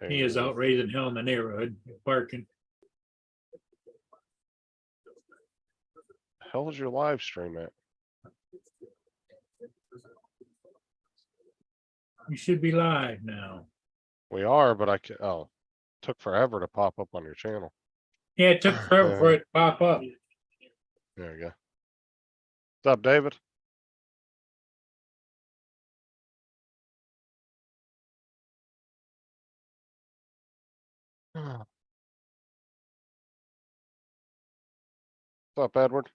He is out raising hell in the neighborhood, barking. Hell's your live stream at? You should be live now. We are, but I can, oh, took forever to pop up on your channel. Yeah, it took forever for it to pop up. There you go. What's up, David? What's up, Edward?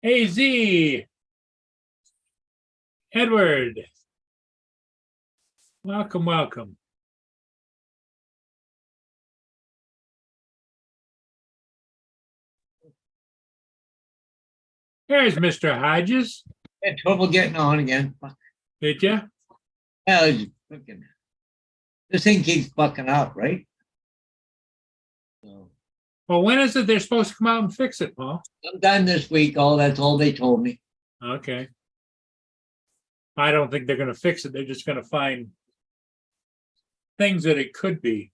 Hey, Z. Edward. Welcome, welcome. There's Mr. Hodges. Had trouble getting on again. Did you? Yeah, it's fucking- this thing keeps fucking up, right? So Well, when is it they're supposed to come out and fix it, Paul? sometime this week, that's all they told me. Okay. I don't think they're gonna fix it. They're just gonna find things that it could be.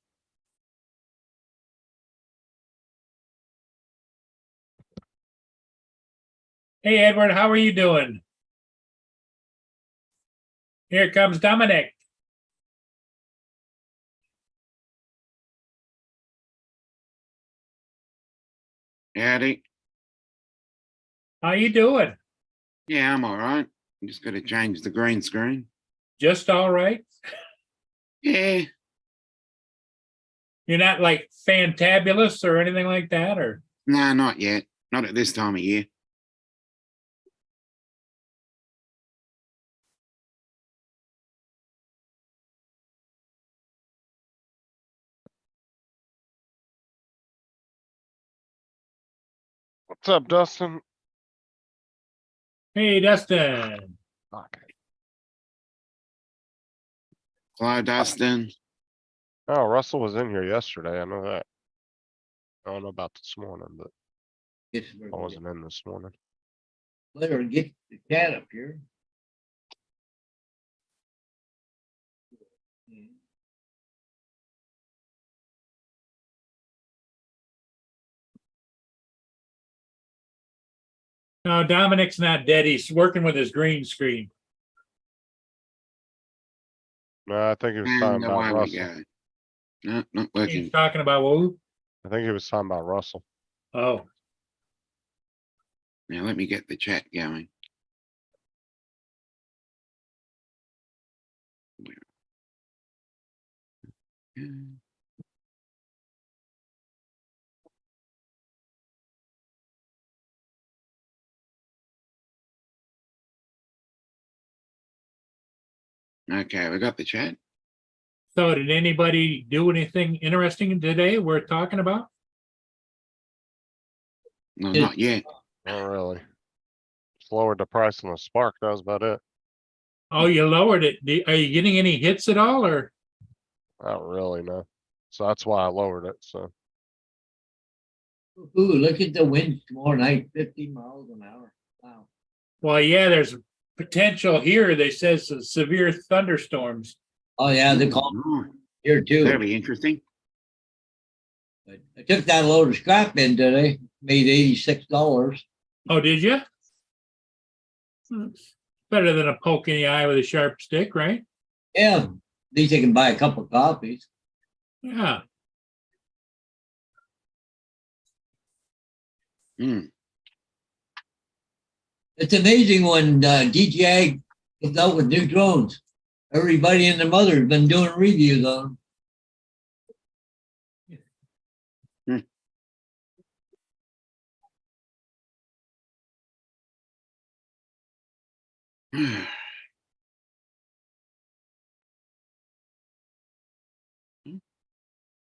Hey, Edward, how are you doing? Here comes Dominic. Howdy. How you doing? Yeah, I'm all right. I'm just got to change the green screen. Just all right? Yeah, You're not like fantabulous or anything like that, or? no, not yet. Not at this time of year. What's up, Dustin? Hey, Dustin. Okay. Hello, Dustin. Oh, Russell was in here yesterday. I know that. I don't know about this morning, but I wasn't in this morning. Let her get the cat up here. No, Dominic's not dead. He's working with his green screen. No, I think he was And talking about away we Russell. go. No, not He's working. talking about who? I think he was talking about Russell. Oh, Now let me get the chat going. Okay, we got the chat. so did anybody do anything interesting today we're talking about? No, Yeah. not yet. Not really. Just lowered the price on the Spark. That was about it. Oh, you lowered it. Are you getting any hits at all, or? Not really, no. So that's why I lowered it. So Ooh, look at the winds tomorrow night, 50 miles an hour. Wow. Well, yeah, there's potential here. They says of severe thunderstorms. Oh, yeah, they Ooh, call right. here too. That'll be interesting. But I took that load of scrap in today, made $86. Oh, did you? Better than a poke in the eye with a sharp stick, right? Yeah, at least I can buy a couple of copies. Yeah. Hmm. It's amazing when DJI comes out with new drones. Everybody and their mother has been doing reviews on them.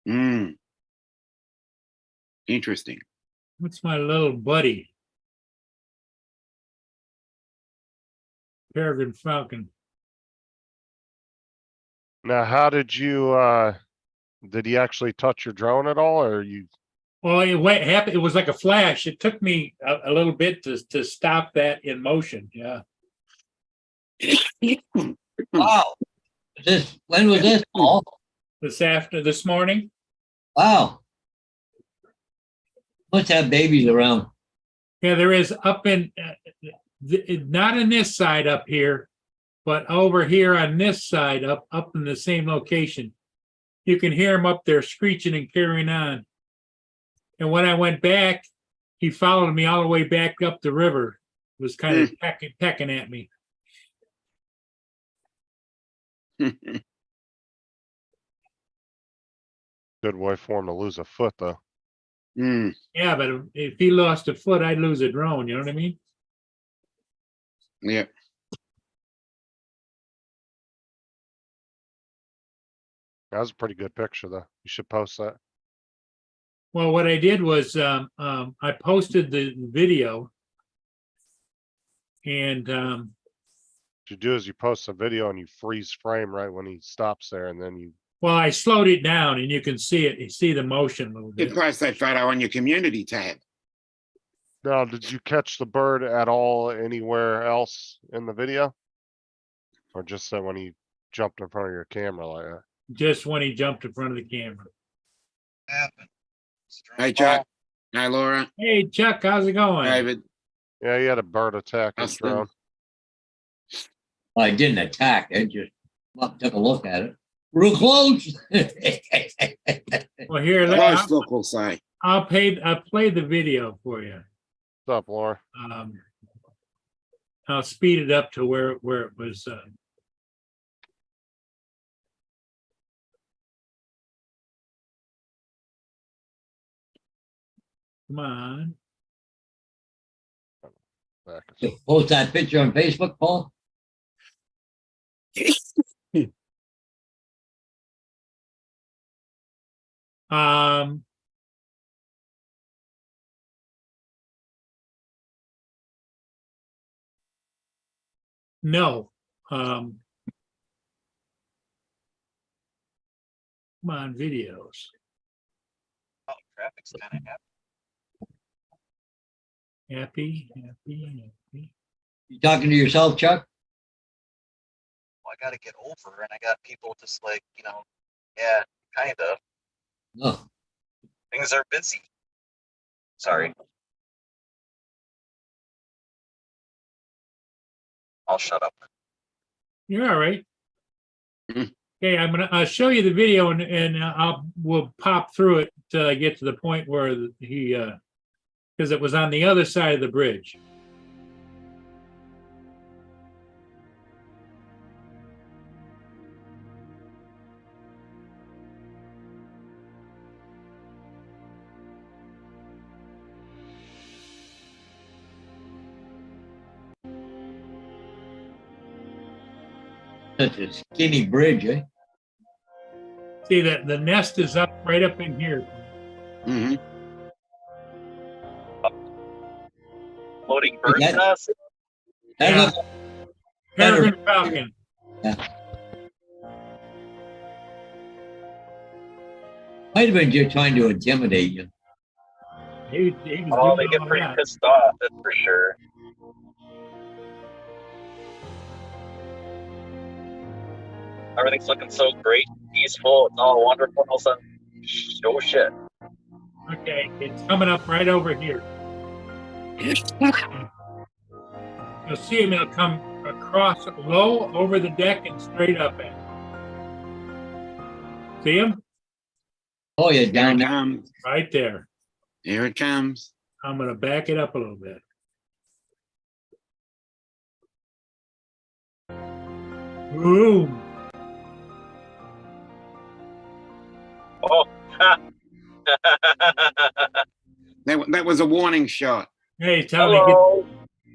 Hmm. Interesting. What's my little buddy? Peregrine Falcon. now, how did you? Did he actually touch your drone at all, or you Well, happened. It was like a flash. It took me a little bit to stop that in motion. Yeah. Wow. When was this, Paul? This morning. Wow. Must have babies around. Yeah, there is up in, not in this side up here, but over here on this side, up in the same location. You can hear him up there screeching and carrying on. And when I went back, he followed me all the way back up the river. Was kind of pecking at me. Good way for him to lose a foot, though. Mm, Yeah, but if he lost a foot, I'd lose a drone. You know what I mean? yeah. That was a pretty good picture, though. You should post that. Well, what I did was I posted the video, and What you do is you post a video and you freeze frame right when he stops there, and then you. well, I slowed it down, and you can see it. You see the motion a little You bit. post that photo on your community tab. Now, did you catch the bird at all anywhere else in the video? Or just that when he jumped in front of your camera like that? Just when he jumped in front of the camera. Hey, Chuck. Hey, Laura. Hey, Chuck, how's it going? David. Yeah, he had a bird attack his Austin. drone. Well, I didn't attack. I just took a look at it. Real close. Well, here, Close look, we'll say. I'll play the video for you. What's up, Laura? I'll speed it up to where it was. Come on. Back. Post that picture on Facebook, Paul? No. Come on, videos. Oh, traffic's kind of happy. Happy. You talking to yourself, Chuck? Well, I got to get over, and I got people just like, yeah, kind of. No. Things are busy. Sorry. I'll shut up. You're all right. Mhm. Okay, I'll show you the video and we'll pop through it till I get to the point where he because it was on the other side of the bridge. Such a skinny bridge, eh? See that the nest is right up in here. Mm-hmm. Floating bird that- nest? That Yeah. looks Peregrine falcon. might have been just trying to intimidate you. He was Oh, they doing all get pretty that. pissed off, that's for sure. Everything's looking so great, peaceful, it's all wonderful. All of a sudden, oh shit. Okay, it's coming up right over here. You'll see him. He'll come across low over the deck and straight up at. See him Oh, yeah, Here down it there. comes. right there. Here it comes. I'm gonna back it up a little bit. Boom. Oh, That was a warning shot. Hey, tell me hello.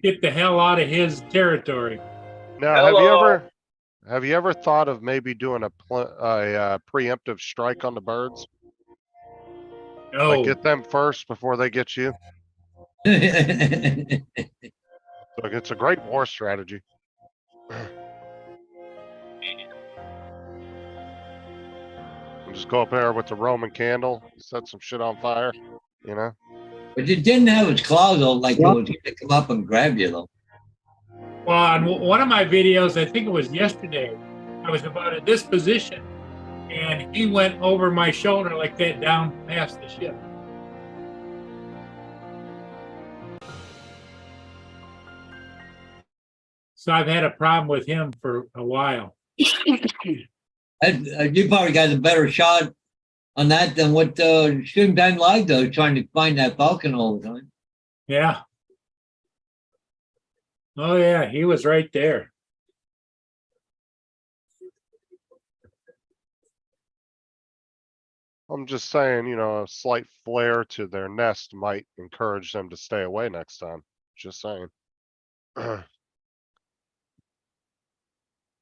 get the hell out of his territory. Now, Hello. have you ever thought of maybe doing a preemptive strike on the birds? No, Like get them first before they get you? Like it's a great war strategy. We'll just go up there with the Roman candle, set some shit on fire. you know? But it didn't have its claws out like it was gonna come up and grab you though. Well, on one of my videos, I think it was yesterday, I was about at this position and he went over my shoulder like that down past the ship. So I've had a problem with him for a while. You probably got a better shot on that than what Stream Time Live does, trying to find that falcon all the time. Yeah. Oh yeah, he was right there. I'm just saying, you know, a slight flare to their nest might encourage them to stay away next time. Just saying.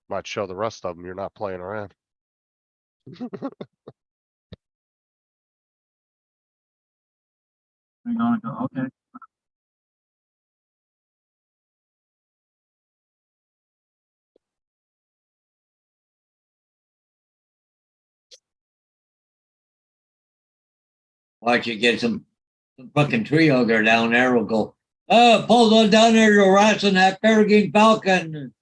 Might show the rest of them you're not playing around. We're gonna go, okay. Watch you get some fucking tree hugger down there will go, oh, Paul's on down there harassing that peregrine falcon.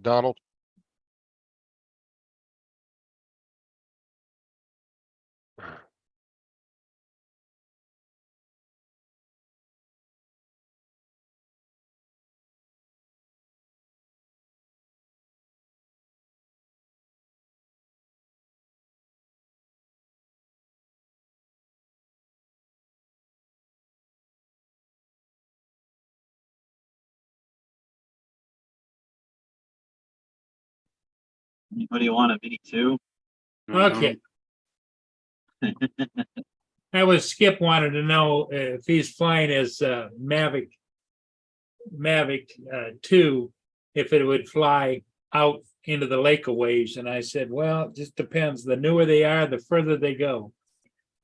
Donald. Anybody want a mini two? Okay. That was Skip wanted to know if he's flying as Mavic 2, if it would fly out into the lake of waves. And I said, well, it just depends. The newer they are, the further they go.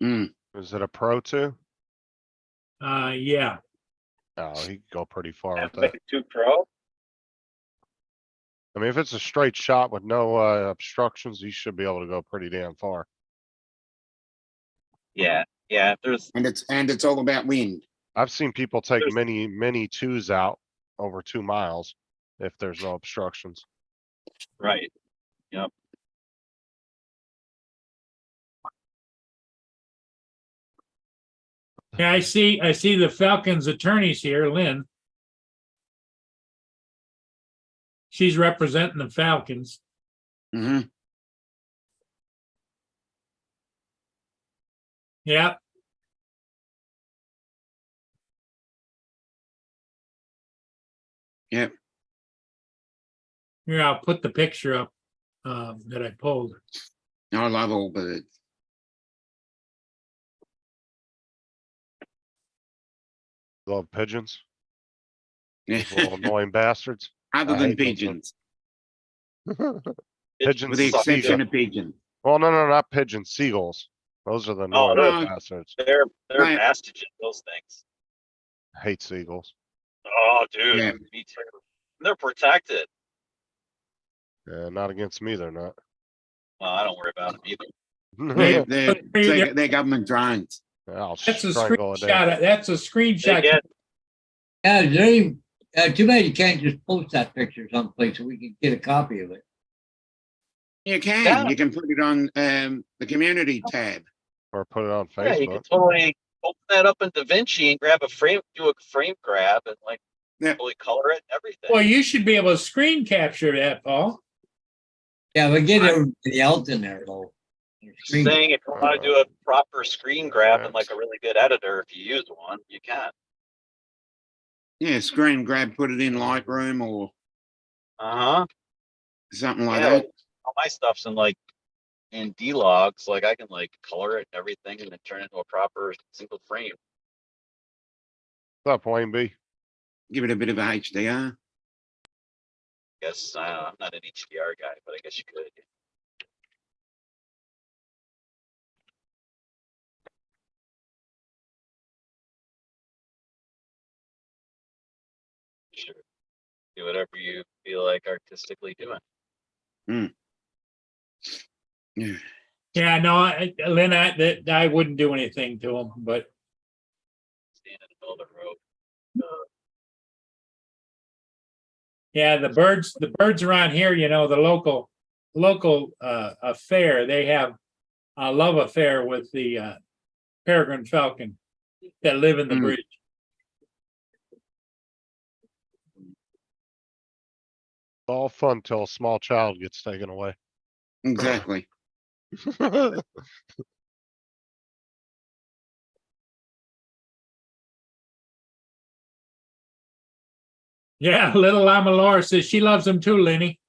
Is it a Pro 2? Yeah. Oh, he could go pretty far with that. Mavic 2 Pro. I mean, if it's a straight shot with no obstructions, you should be able to go pretty damn far. Yeah, yeah. There's And it's all about wind. I've seen people take There's- mini twos out over 2 miles if there's no obstructions. right. Yeah, I see the Falcons attorneys here, Lynn. She's representing the Falcons. Hmm. Yeah. Yep. Here, I'll put the picture up that I pulled. I love all birds. Love pigeons, Yeah. little annoying bastards. Other I than hate those pigeons, Pigeons with the suck either. exception of pigeons. Well, no, not pigeons, seagulls. Those are the Oh, annoying no. bastards. They're Right. mastogen, those things. Hate seagulls. Oh, dude, Yeah. me too. They're protected. Yeah, not against me, they're not. Well, I don't worry about them either. They're government drones. I'll That's a strangle a day. screenshot. That's a They screenshot. get Yeah, is there any, too bad you can't just post that picture someplace so we can get a copy of it. You can. Yeah. You can put it on the community tab. Or put it on yeah, you can Facebook. totally open that up in DaVinci and grab a frame, do a frame grab, and like Yeah. fully color it and everything. Well, you should be able to screen capture that, Paul. Yeah, but get everybody else in there though. Just saying, if you want to do a proper screen grab and like a really good editor, if you use one, you can. Yeah, screen grab, put it in Lightroom or Uh huh. something like Yeah, that. all my stuff's in D-Logs. Like I can like color it and everything, and then turn it into a proper single frame. What's up, Wayne B? Give it a bit of HDR. Guess I'm not an HDR guy, but I guess you could. Sure. Do whatever you feel like artistically doing. Yeah. Yeah, no, Lynn, I wouldn't do anything to them, but Stand in the middle of the road. yeah, the birds around here, you know, the local affair, they have a love affair with the peregrine falcon that live in the Mm. bridge. All fun till a small child gets taken away. Exactly. Yeah, little Lama Laura says she loves them too, Lenny.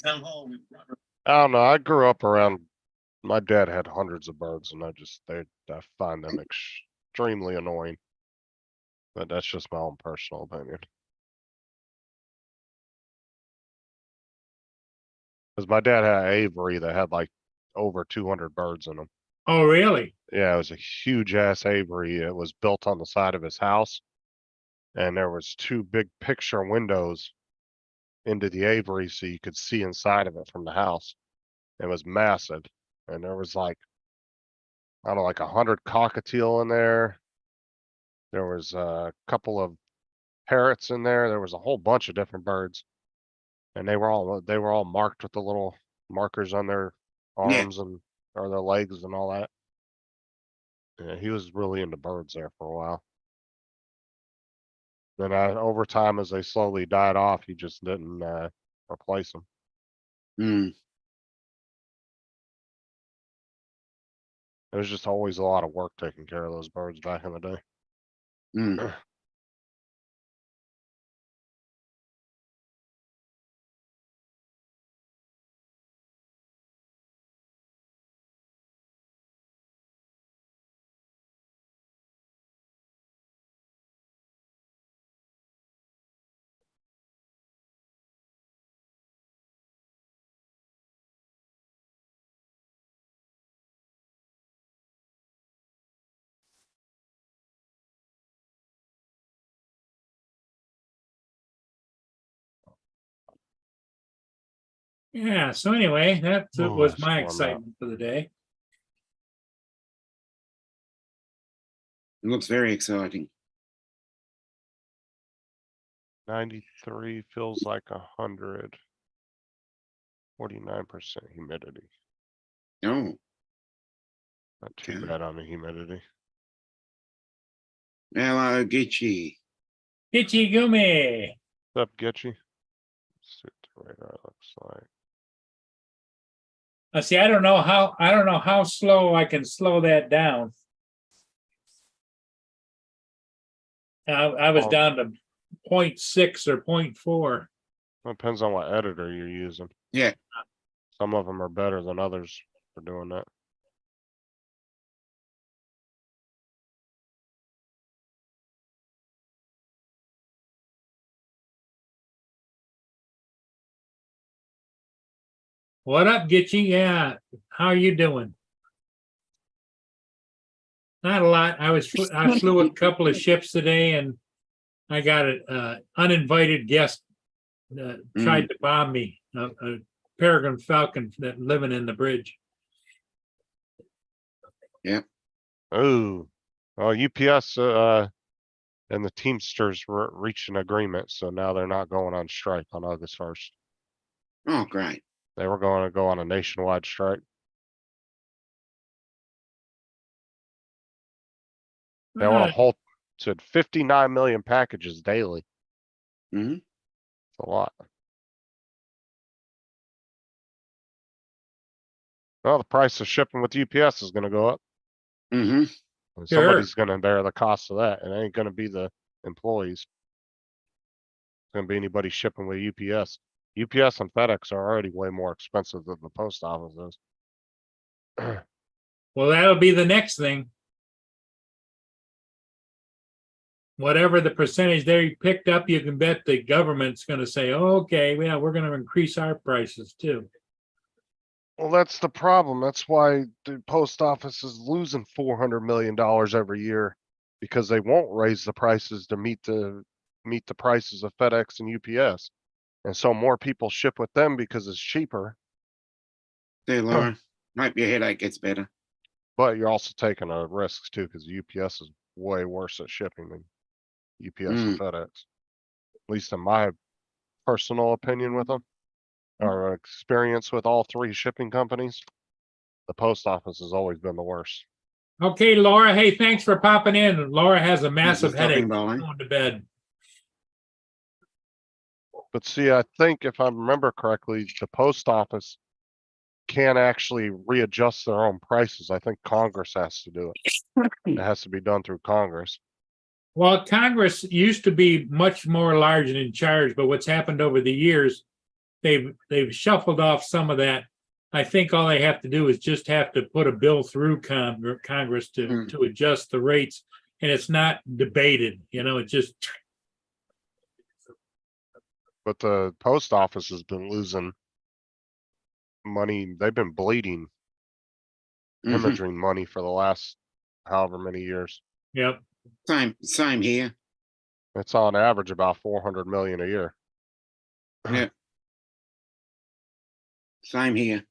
Town hall. We brought her- I don't know. I grew up around, my dad had hundreds of birds and I find them extremely annoying. But that's just my own personal opinion. Cause my dad had an aviary that had like over 200 birds in them. Oh, really? Yeah, it was a huge ass aviary. It was built on the side of his house. And there was two big picture windows into the aviary so you could see inside of it from the house. It was massive. And there was like, I don't know, like 100 cockatiel in there. There was a couple of parrots in there. There was a whole bunch of different birds. And they were all marked with the little markers on their Yeah. arms and or their legs and all that. Yeah, he was really into birds there for a while. Then over time, as they slowly died off, he just didn't replace them. Mm. It was just always a lot of work taking care of those birds back in the day. Mm. Yeah, so anyway, that Oh, was it's my warm out. excitement for the day. It looks very exciting. 93 feels like 100. 49% humidity. Oh, Not too Okay. bad on the humidity. hello, Gitchy. Itchy Gumi. What's up, Getchy? Let's see what the radar looks like. See, I don't know how slow I can slow that down. I was Oh. down to 0.6 or 0.4. Depends on what editor you're using. Yeah. Some of them are better than others for doing that. What up, Gitchy? Yeah, how are you doing? Not a lot. I flew a couple of ships today, and I got an uninvited guest tried to bomb me. A peregrine falcon that living in the bridge. Oh, UPS and the Teamsters reached an agreement, so now they're not going on strike on August 1st. Oh, great. They were going to go on a nationwide strike. They want to halt to 59 million packages daily. Hmm. It's a lot. Well, the price of shipping with UPS is going to go up. Hmm. And Sure. somebody's going to bear the cost of that. It ain't going to be the employees. It's going to be anybody shipping with UPS. UPS and FedEx are already way more expensive than the post office is. Well, that'll be the next thing. Whatever the percentage they picked up, you can bet the government's going to say, oh, okay, yeah, we're going to increase our prices too. Well, that's the problem. That's why the post office is losing $400 million every year because they won't raise the prices to meet the prices of FedEx and UPS. And so more people ship with them because it's cheaper. There, Laura. Hope your headache gets better. But you're also taking a risk too, because UPS is way worse at shipping than UPS and FedEx. At least in my personal opinion with them, or experience with all three shipping companies, the post office has always been the worst. Okay, Laura, hey, thanks for popping in. Laura has a massive stopping headache. by. Going to bed. But see, I think if I remember correctly, the post office can't actually readjust their own prices. I think Congress has to do it. It has to be done through Congress. Well, Congress used to be much more large and in charge, but what's happened over the years, they've shuffled off some of that. I think all they have to do is just have to put a bill through Congress to adjust the rates, and it's not debated. You know, it just. But the post office has been losing money. They've been bleeding, hemorrhaging money for the last however many years. Yep. Same here. It's on average about 400 million a year. Yeah. Same here.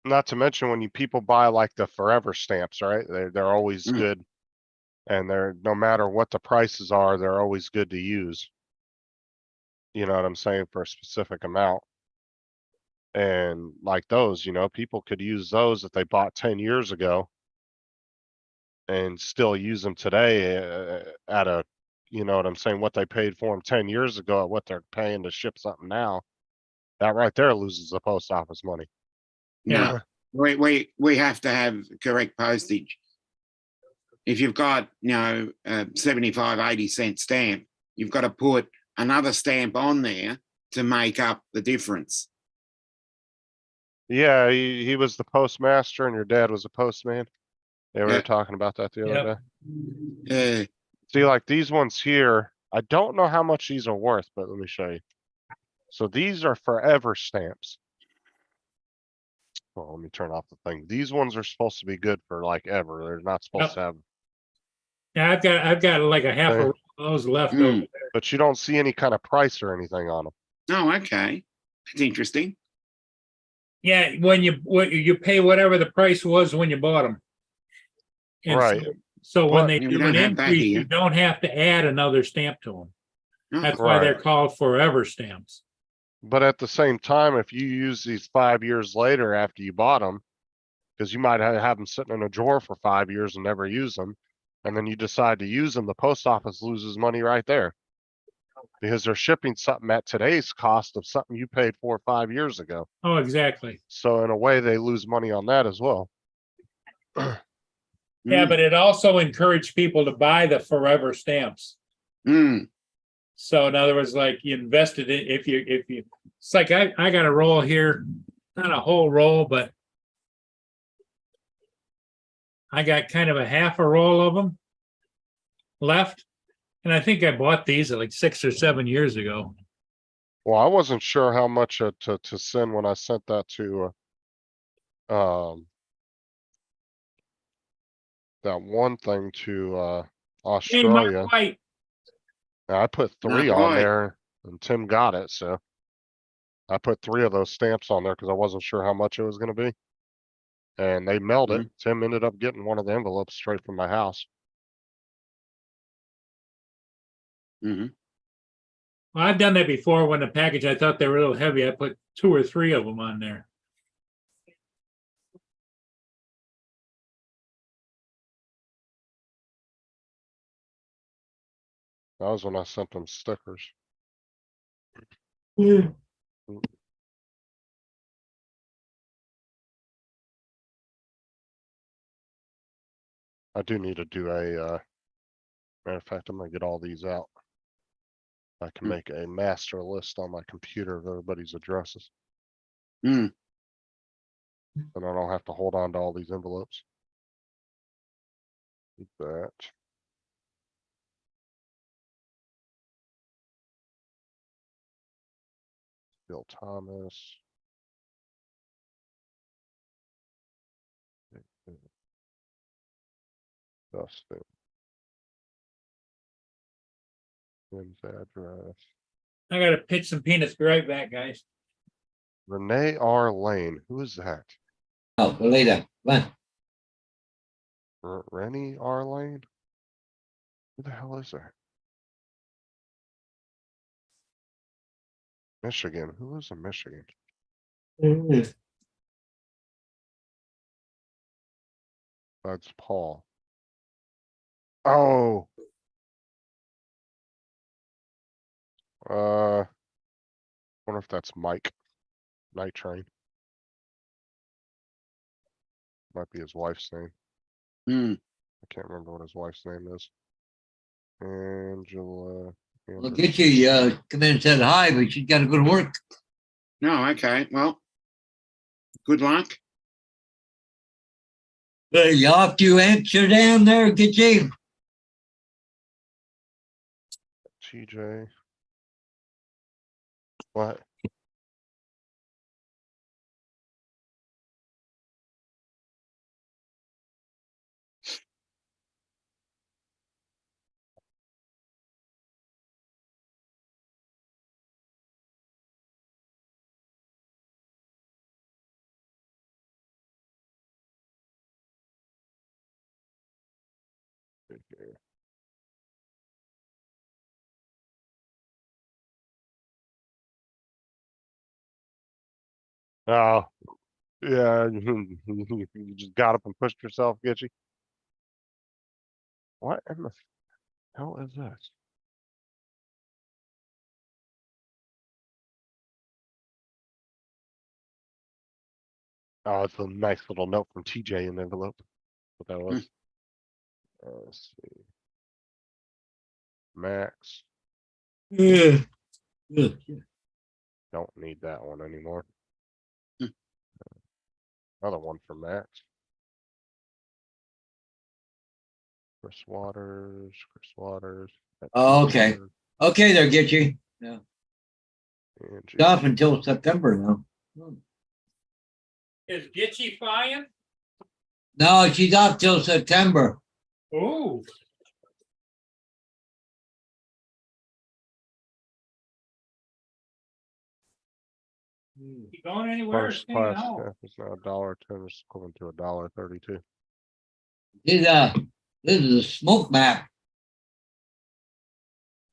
Not to mention when you people buy like the forever stamps, right? They're always good. And they're, no matter what the prices are, they're always good to use. You know what I'm saying? For a specific amount. And like those, you know, people could use those that they bought 10 years ago and still use them today at a, you know what I'm saying, what they paid for them 10 years ago at what they're paying to ship something now. That right there loses the post office money. Yeah. We have to have correct postage. If you've got, you know, 75, 80-cent stamp, you've got to put another stamp on there to make up the difference. Yeah, he was the postmaster and your dad was a postman. Yeah, we were Yeah. talking about that the other day. Uh, See, like these ones here, I don't know how much these are worth, but let me show you. So these are forever stamps. Well, let me turn off the thing. These ones are supposed to be good for like ever. They're not supposed to have, Yeah, I've got like a half a roll of those left over there. but you don't see any kind of price or anything on them. oh, okay. That's interesting. Yeah, when you pay whatever the price was when you bought them. And Right. So when But- they We do don't an have that increase, here. you don't have to add another stamp to them. Oh, That's why they're Right. called forever stamps. But at the same time, if you use these 5 years later after you bought them, because you might have them sitting in a drawer for 5 years and never use them, and then you decide to use them, the post office loses money right there. Because they're shipping something at today's cost of something you paid for 5 years ago. Oh, exactly. So in a way, they lose money on that as well. Yeah, but it also encouraged people to buy the forever stamps. So in other words, like you invested in, if you, it's like I got a roll here, not a whole roll, but I got kind of a half a roll of them left. And I think I bought these like 6 or 7 years ago. Well, I wasn't sure how much to send when I sent that to that one thing to Hey, Mark Australia. White. Now, I put 3 Mark on White. there and Tim got it, so I put 3 of those stamps on there because I wasn't sure how much it was going to be. And they mailed it. Tim ended up getting one of the envelopes straight from my house. Well, I've done that before when the package, I thought they were a little heavy. I put 2 or 3 of them on there. That was when I sent them stickers. I do need to do a, matter of fact, I'm gonna get all these out. I can make a master list on my computer of everybody's addresses. And I don't have to hold on to all these envelopes. Keep that. Bill Thomas. Dustin. Tim's address. I gotta pitch some peanuts. Be right back, guys. Renee R. Lane. Who is that? Oh, go lay down. Come on. Rennie R. Lane? Who the hell is that? Michigan. Who is in Michigan? That's Paul. Oh. Wonder if that's Mike. Night Train. Might be his wife's name. Hmm. I can't remember what his wife's name is. Angela. Well, get you, come in and said hi, but she's got to go to work. No, okay. Well, good luck. You off to Amsterdam there, get you? TJ. What? Oh, yeah. You just got up and pushed yourself, Gitchy. What in the hell is this? Oh, it's a nice little note from TJ in the envelope. What that was. Let's see. Max. Yeah. Don't need that one anymore. Hmm. Another one for Max. Chris Waters. Chris Waters. Oh, okay. Okay, there, get you. Angie. It's off until September now. Is Gitchy flying? No, she's off till September. Oh. You going anywhere? or First staying class home? staff is now $1.10, is equivalent to $1.32. This is a smoke map.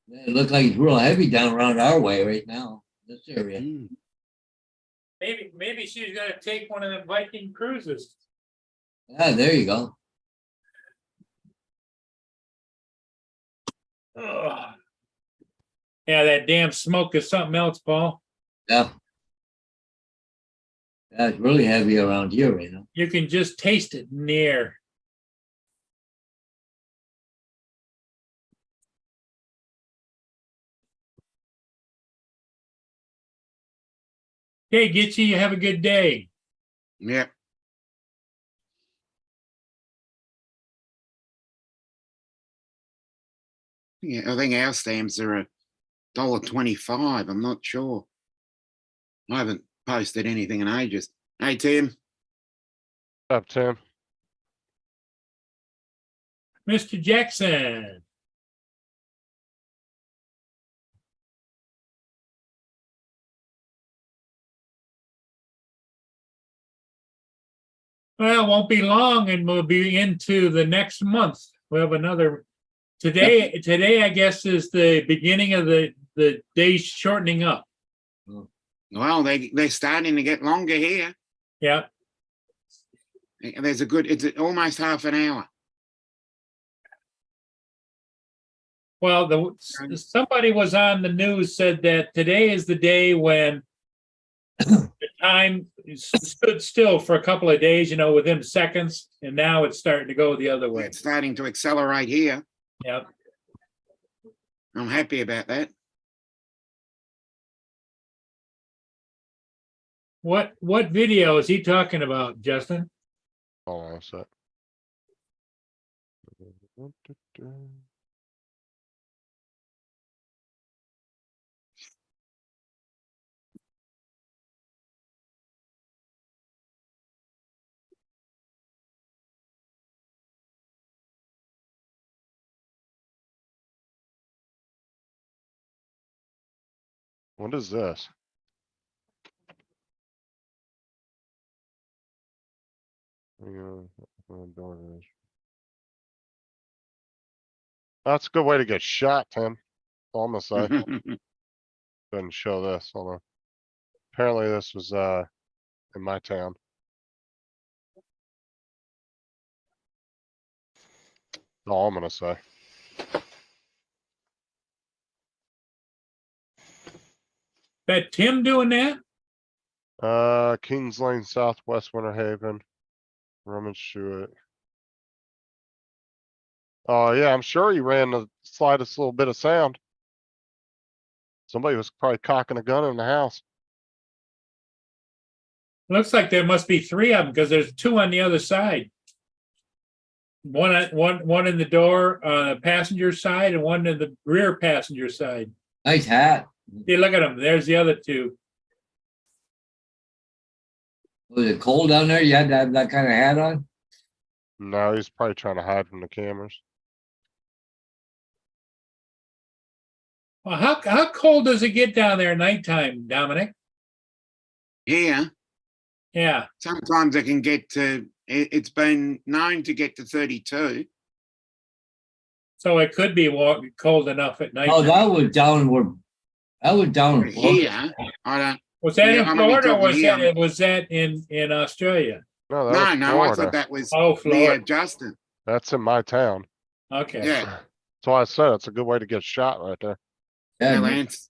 It looks like it's real heavy down around our way right now, this area. Hmm. Maybe she's gonna take one of the Viking cruises. Yeah, there you go. Ugh. Yeah, that damn smoke is something else, Paul. Yeah. Yeah, it's really heavy around here right now. You can just taste it in the air. Okay, Gitchy, you have a good day. Yep. Yeah, I think our stamps are $1.25. I'm not sure. I haven't posted anything in ages. Hey, Tim. What's up, Tim? Mr. Jackson. Well, it won't be long and we'll be into the next month. We have another today, I guess, is the beginning of the days shortening up. Well, they're starting to get longer here. Yeah. There's a good, it's almost half an hour. Well, somebody was on the news said that today is the day when the time stood still for a couple of days, within seconds, and now it's starting to go the other way. It's starting to accelerate here. Yep. I'm happy about that. What video is he talking about, Justin? Hold on a sec. What is this? That's a good way to get shot, Tim. That's all I'm gonna say. Go ahead and show this. Hold on. Apparently this was in my town. That's all I'm gonna say. That Tim doing that? Kings Lane, Southwest Winter Haven. Rummage through it. Oh yeah, I'm sure he ran the slightest little bit of sound. Somebody was probably cocking a gun in the house. Looks like there must be three of them because there's two on the other side. One in the door, passenger side, and one in the rear passenger side. Nice hat. See, look at them. There's the other two. Was it cold down there? You had to have that kind of hat on? No, he's probably trying to hide from the cameras. Well, how cold does it get down there at nighttime, Dominic? Here, Yeah. sometimes it can get to, it's been known to get to 32. So it could be cold enough at night. Oh, that was downward. That was down. Here, I don't, Was that Yeah, in I'm only Florida or talking was that in Australia? No, that no, was no, I Florida. thought that was Oh, near Florida. Justin. That's in my town. Okay. Yeah, That's why I said it's a good way to get shot right there. Yeah, Lance.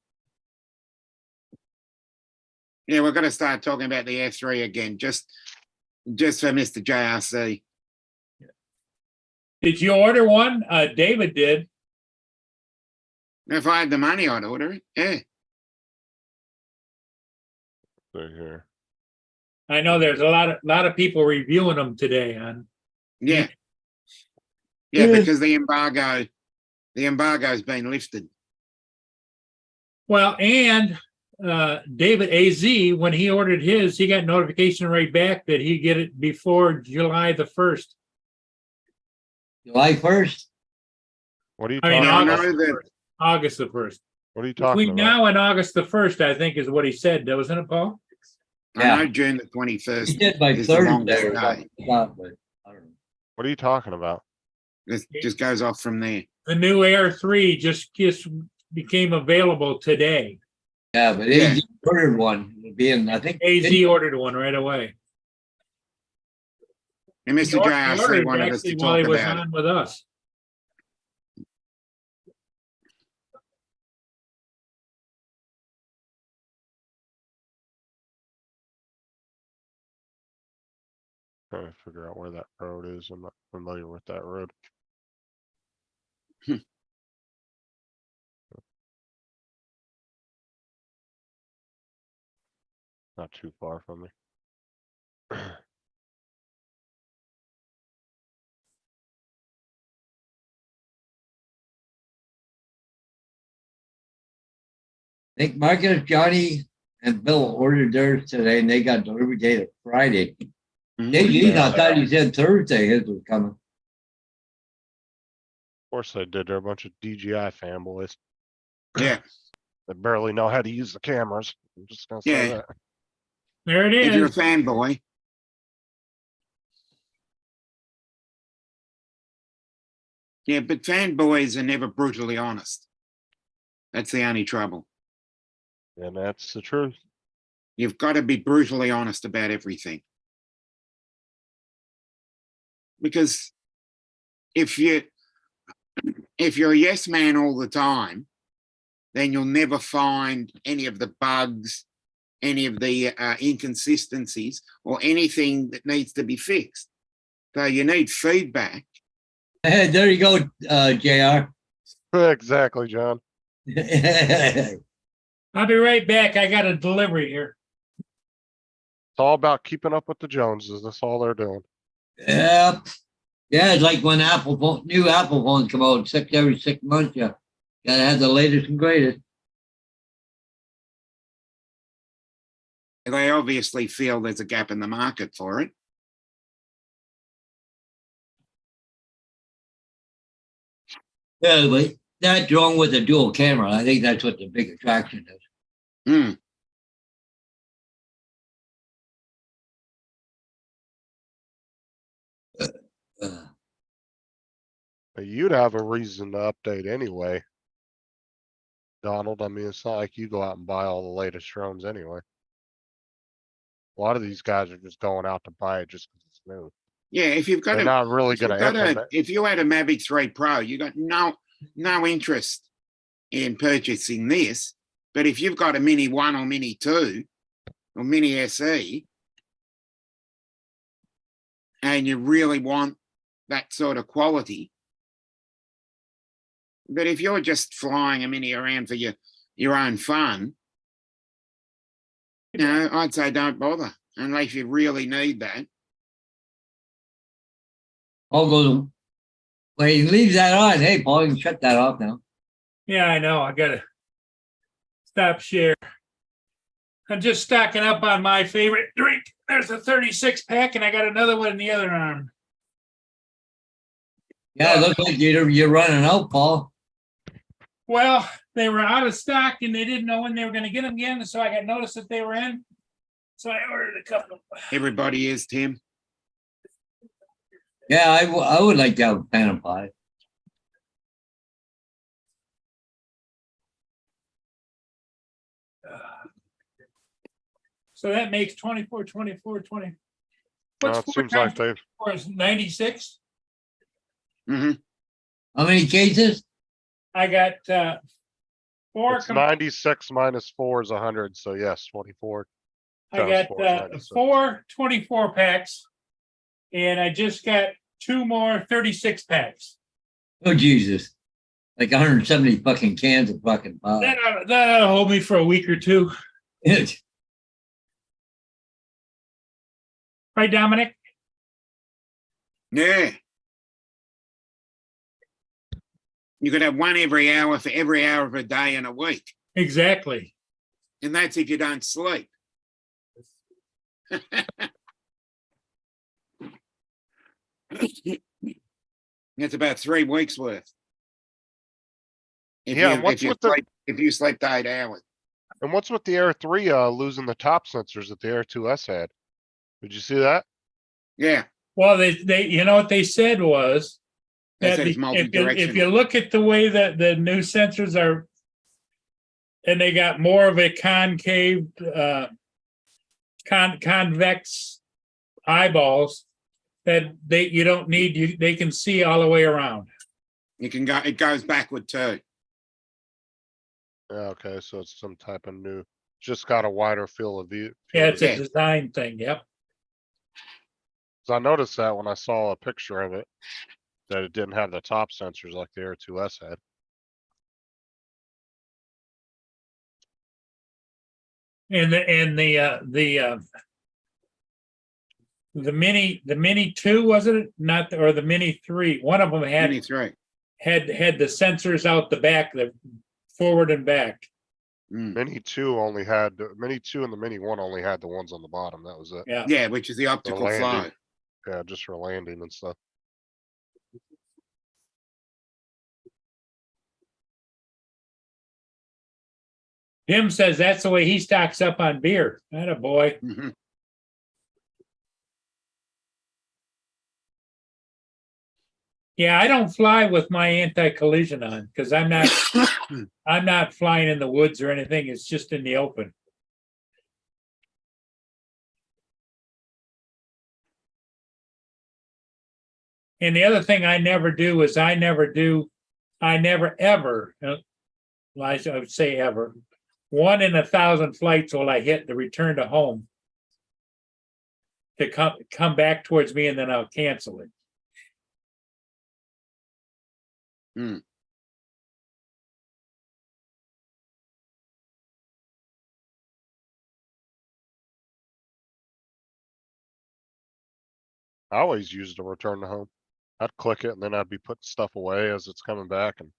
Yeah, we're gonna start talking about the F3 again, just for Mr. JRC. Did you order one? David did. If I had the money, I'd order it. Yeah. Right here. I know there's a lot of people reviewing them today on. Yeah. Yeah, because the embargo's been lifted. Well, and David AZ, when he ordered his, he got notification right back that he get it before July the 1st. July 1st? What are you I mean, talking I about? know that August the 1st. What are you talking Between about? now and August the 1st, I think is what he said, wasn't it, Paul? Yeah. I know June the He 21st did by is the Thursday longest or day. something. But I don't know. What are you talking about? This just goes off from there. The new Air 3 just became available today. Yeah, but Yeah. AZ ordered one. It'll be in, I think. AZ ordered one right away. And Mr. He ordered JRC it wanted us to actually while talk he was about it. on with us. Trying to figure out where that road is. I'm not familiar with that road. Not too far from me. I think Marcus, Johnny, and Bill ordered theirs today, and they got delivery date of Friday. AZ, I thought he said Thursday his was coming. Of course they did. They're a bunch of DJI fanboys Yeah, that barely know how to use the cameras. I'm just gonna say Yeah. that. There it if you're a is. fanboy. Yeah, but fanboys are never brutally honest. That's the only trouble. And that's the truth. You've got to be brutally honest about everything. Because if you're a yes man all the time, then you'll never find any of the bugs, any of the inconsistencies, or anything that needs to be fixed. So you need feedback. There you go, JR. Exactly, John. I'll be right back. I got a delivery here. It's all about keeping up with the Joneses. That's all they're doing. Yep. Yeah, it's like when new Apple phones come out every 6 months. Yeah, gotta have the latest and greatest. They obviously feel there's a gap in the market for it. Yeah, but that's wrong with the dual camera. I think that's what the big attraction is. Hmm. Uh, But you'd have a reason to update anyway. Donald, I mean, it's not like you go out and buy all the latest drones anyway. A lot of these guys are just going out to buy it just because it's new. Yeah, if you've got They're a, not really if you've gonna got a, implement. if you had a Mavic 3 Pro, you got no interest in purchasing this. But if you've got a Mini 1 or Mini 2 or Mini SE, and you really want that sort of quality, but if you're just flying a Mini around for your own fun, you know, I'd say don't bother unless you really need that. Paul goes, well, he leaves that on. Hey, Paul, you can shut that off now. Yeah, I know. I gotta stop share. I'm just stocking up on my favorite drink. There's a 36 pack and I got another one in the other arm. Yeah, it looks like you're running out, Paul. Well, they were out of stock and they didn't know when they were gonna get them again, so I got notice that they were in. So I ordered a couple. Everybody is, Tim. Yeah, I would like to have a Phantom 5. So that makes 24, 24, 20. No, What's it 4 seems like times they, 4 is 96? Hmm. How many cases? I got 4. it's 96 minus 4 is 100, so yes, 24. I times got 4 is 96. 4 24 packs. And I just got 2 more 36 packs. Oh, Jesus. Like 170 fucking cans of fucking pie. That'll hold me for a week or two. Right, Dominic? Yeah. You could have one every hour for every hour of a day in a week. Exactly. And that's if you don't sleep. That's about 3 weeks worth. If Yeah, you, what's if you with the- sleep, if you slept 8 hours. And what's with the Air 3 losing the top sensors that the Air 2S had? Did you see that? Yeah, Well, they you know what they said was they that said it's if you multi-directional. look at the way that the new sensors are, and they got more of a concave, convex eyeballs, that you don't need, they can see all the way around. You can go, it goes backward too. Yeah, okay, so it's some type of new, just got a wider field of view. Yeah, it's Yeah. a design thing. Yep. So I noticed that when I saw a picture of it, that it didn't have the top sensors like the Air 2S had. And the mini 2, wasn't it? Not, or the mini 3. One of them had 23. had the sensors out the back, the forward and back. Mm. Mini 2 only had, Mini 2 and the Mini 1 only had the ones on the bottom, that was it. Yeah. Yeah, which is the optical flow. landing. Yeah, just for landing and stuff. Jim says that's the way he stocks up on beer. Atta boy. Mhm. Yeah, I don't fly with my anti-collision on because I'm not flying in the woods or anything. It's just in the open. And the other thing I never do is I never ever, I would say ever, 1 in 1,000 flights will I hit the return to home to come back towards me, and then I'll cancel it. Hmm. I always used to return to home. I'd click it and then I'd be putting stuff away as it's coming back and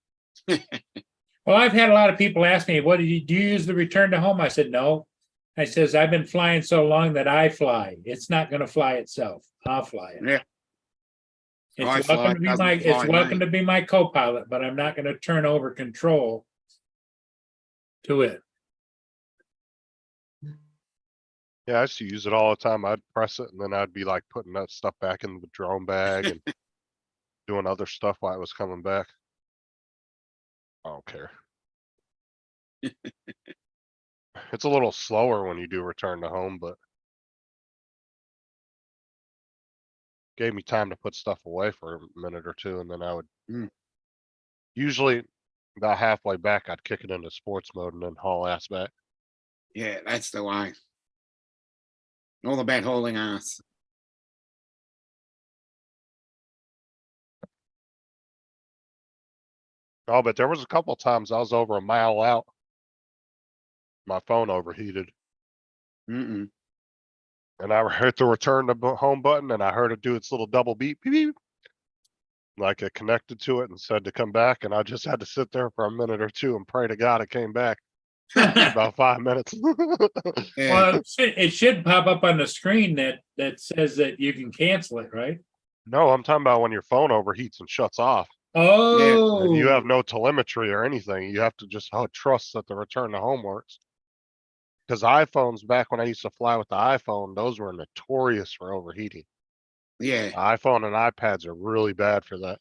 Well, I've had a lot of people ask me, do you use the return to home? I said, no. I says, I've been flying so long that I fly. It's not going to fly itself. I'll fly it. Yeah. I It's fly, welcome to be doesn't my, fly it's welcome me. to be my co-pilot, but I'm not going to turn over control to it. Yeah, I used to use it all the time. I'd press it and then I'd be like putting that stuff back in the drone bag and doing other stuff while it was coming back. I don't care. It's a little slower when you do return to home, but gave me time to put stuff away for a minute or two, and then I would usually about halfway back, I'd kick it into sports mode and then haul ass back. Yeah, that's the way. All about hauling ass. Oh, but there was a couple times I was over a mile out. My phone overheated, Mm-mm. and I hit the return to home button, and I heard it do its little double beep, beep, beep. Like it connected to it and said to come back, and I just had to sit there for a minute or two and pray to God it came back. About 5 minutes. Yeah, Well, it should pop up on the screen that says that you can cancel it, right? No, I'm talking about when your phone overheats and shuts off. Oh, And you have no telemetry or anything. You have to just trust that the return to home works. Because iPhones, back when I used to fly with the iPhone, those were notorious for overheating. yeah, iPhone and iPads are really bad for that.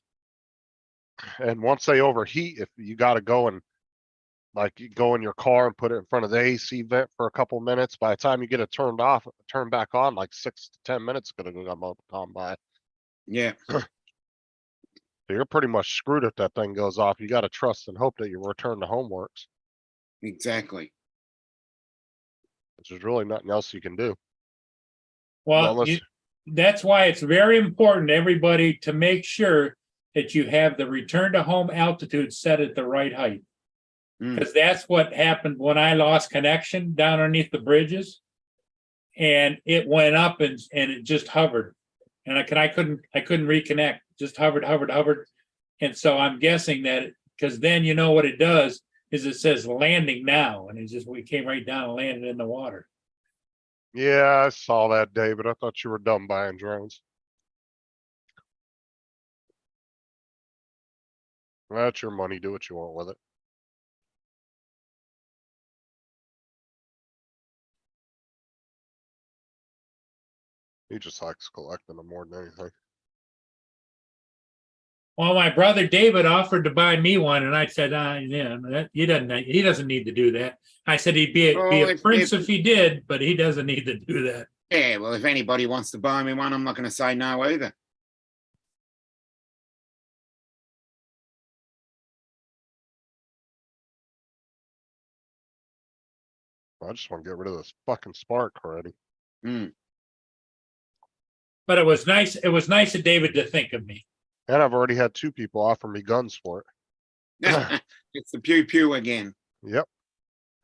And once they overheat, if you got to go and like you go in your car and put it in front of the AC vent for a couple minutes, by the time you get it turned back on, like 6 to 10 minutes gonna gone by. yeah, So you're pretty much screwed if that thing goes off. You got to trust and hope that your return to home works. exactly. There's really nothing else you can do. well, Unless, that's why it's very important, everybody, to make sure that you have the return to home altitude set at the right height. Mm. Because that's what happened when I lost connection down underneath the bridges. And it went up and it just hovered. And I couldn't reconnect, just hovered. And so I'm guessing that because then you know what it does is it says landing now, and we came right down and landed in the water. yeah, I saw that, David. I thought you were done buying drones. That's your money. Do what you want with it. He just likes collecting them more than anything. Well, my brother David offered to buy me one, and I said, yeah, he doesn't need to do that. I said he'd be Oh, a prince if he did, but he doesn't need to do that. Yeah, well, if anybody wants to buy me one, I'm not going to say no either. I just want to get rid of this fucking spark already. Mm. But it was nice. It was nice of David to think of me. And I've already had 2 people offer me guns for it. It's the pew pew again. Yep.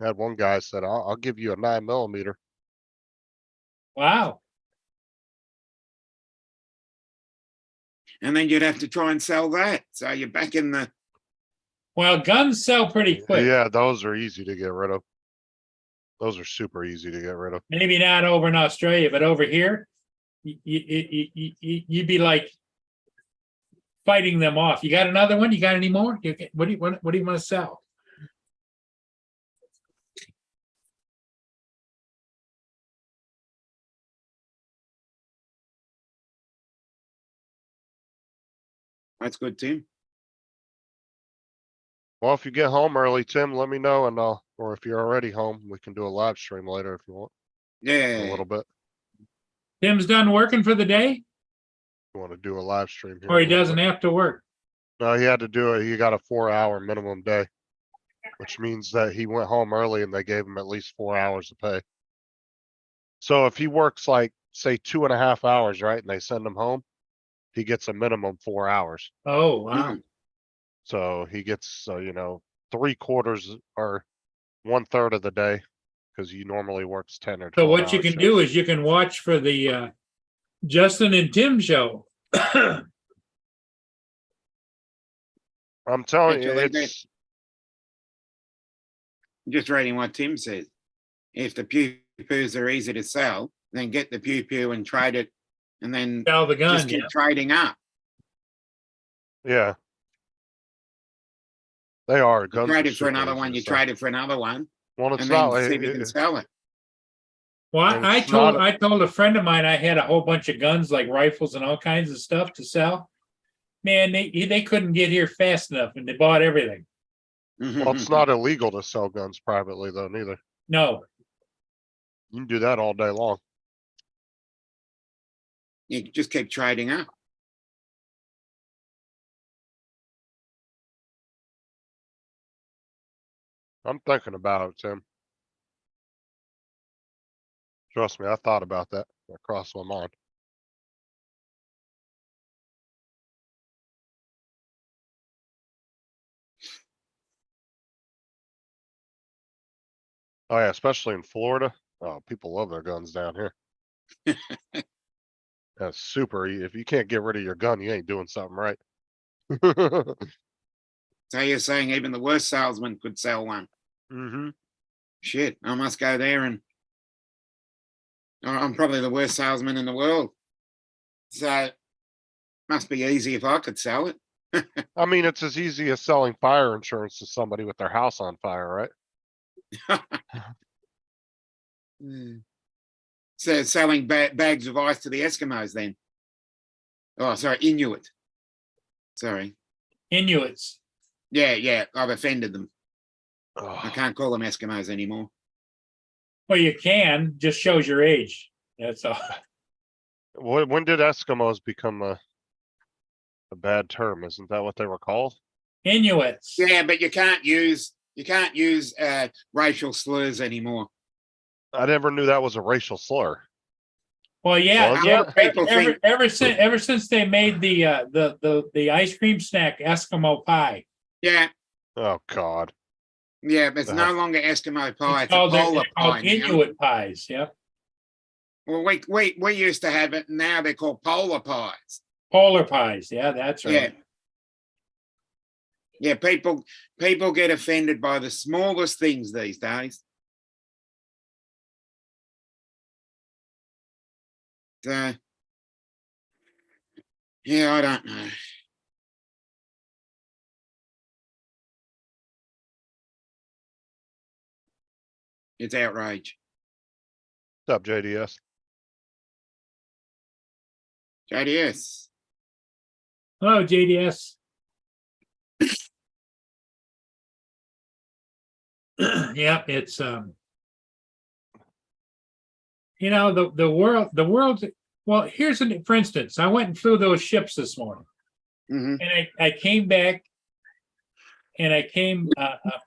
Had one guy said, I'll give you a 9mm. Wow. And then you'd have to try and sell that. So you're back in the. Well, guns sell pretty quick. Yeah, those are easy to get rid of. Those are super easy to get rid of. Maybe not over in Australia, but over here, you'd be like fighting them off. You got another one? You got any more? What do you want to sell? That's good, Tim. Well, if you get home early, Tim, let me know, and or if you're already home, we can do a live stream later if you want. Yeah. A little bit. Tim's done working for the day, You want to do a live stream here? or he a little doesn't bit. have to work. No, he had to do it. He got a 4-hour minimum day, which means that he went home early and they gave him at least 4 hours of pay. So if he works like, say, 2.5 hours, right, and they send him home, he gets a minimum 4 hours. Oh, wow. Mm. So he gets, 3/4 or 1/3 of the day, because he normally works 10 or 12 So what you hour can do shifts. is you can watch for the Justin and Tim show. I'm telling you, Actually, it's Just reading what Tim says. If the pew pews are easy to sell, then get the pew pew and trade it, and then Sell the gun. just keep trading up. yeah. They are You guns. trade are it for super another easy one. to You sell. trade it for another one, Well, it's and not. then see if you can sell it. Well, And I it's not told a- I told a friend of mine I had a whole bunch of guns, like rifles and all kinds of stuff to sell. Man, they couldn't get here fast enough, and they bought everything. Well, it's not illegal to sell guns privately though, neither. No, You can do that all day long. You just keep trading up. I'm thinking about it, Tim. Trust me, I thought about that. That crossed my mind. Oh yeah, especially in Florida. Oh, people love their guns down here. That's super. If you can't get rid of your gun, you ain't doing something right. So you're saying even the worst salesman could sell one? Mm-hmm. Shit, I must go there and I'm probably the worst salesman in the world. So must be easy if I could sell it. I mean, it's as easy as selling fire insurance to somebody with their house on fire, right? So selling bags of ice to the Eskimos then. Oh, sorry, Inuit. Sorry. Inuits. Yeah, I've offended them. I Ugh. can't call them Eskimos anymore. Well, you can, just shows your age. That's all. When did Eskimos become a bad term? Isn't that what they were called? Inuits. Yeah, but you can't use racial slurs anymore. I never knew that was a racial slur. Well, yeah, Was yeah. it? People think Ever since they made the ice cream snack Eskimo pie, yeah, Oh God. but it's no Uh-huh. longer Eskimo pie, it's it's a called, they're polar called pie now. Inuit pies. Yep, Well, we used to have it, and now they're called polar pies. polar pies. Yeah, that's right. Yeah, people get offended by the smallest things these days. So, yeah, I don't know. It's outrage. What's up, JDS? JDS. Hello, JDS. Yep, it's the world. Well, for instance, I went and flew those ships this morning, Hmm. and I came back, and I came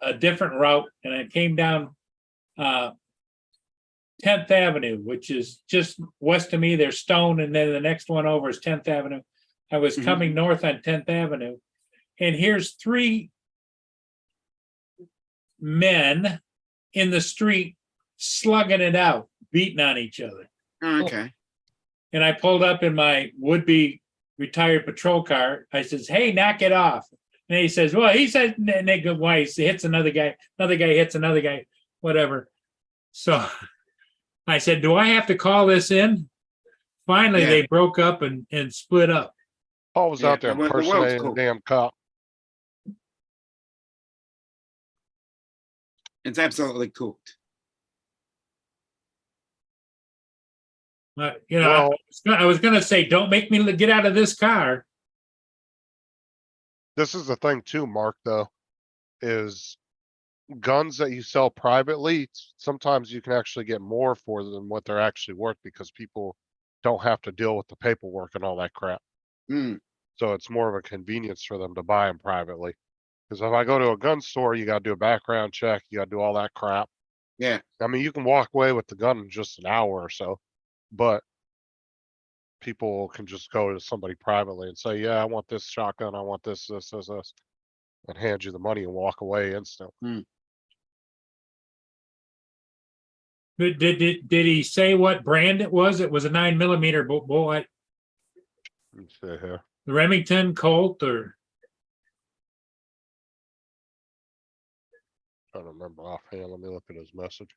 a different route, and I came down 10th Avenue, which is just west of me. There's Stone, and then the next one over is 10th Avenue. I was Mhm. coming north on 10th Avenue, and here's three men in the street slugging it out, beating on each other. Oh, okay. And I pulled up in my would-be retired patrol car. I says, "Hey, knock it off." And he says, "Well," he said, and they go, "Why?" He hits another guy hits another guy, whatever. So I said, "Do I have to call this in?" Finally, Yeah. they broke up and split up. Paul was Yeah, out there the world's impersonating cool. a damn cop. It's absolutely cooked. Well, I was going to say, don't make me get out of this car. this is the thing too, Mark, though, is guns that you sell privately, sometimes you can actually get more for than what they're actually worth because people don't have to deal with the paperwork and all that crap. Mm. So it's more of a convenience for them to buy them privately. Because if I go to a gun store, you got to do a background check, you got to do all that crap. Yeah. I mean, you can walk away with the gun in just an hour or so, but people can just go to somebody privately and say, yeah, I want this shotgun, I want this, and hand you the money and walk away instantly. But did he say what brand it was? It was a 9mm bullet, Let's see here. the Remington Colt, or I don't remember offhand. Let me look at his message.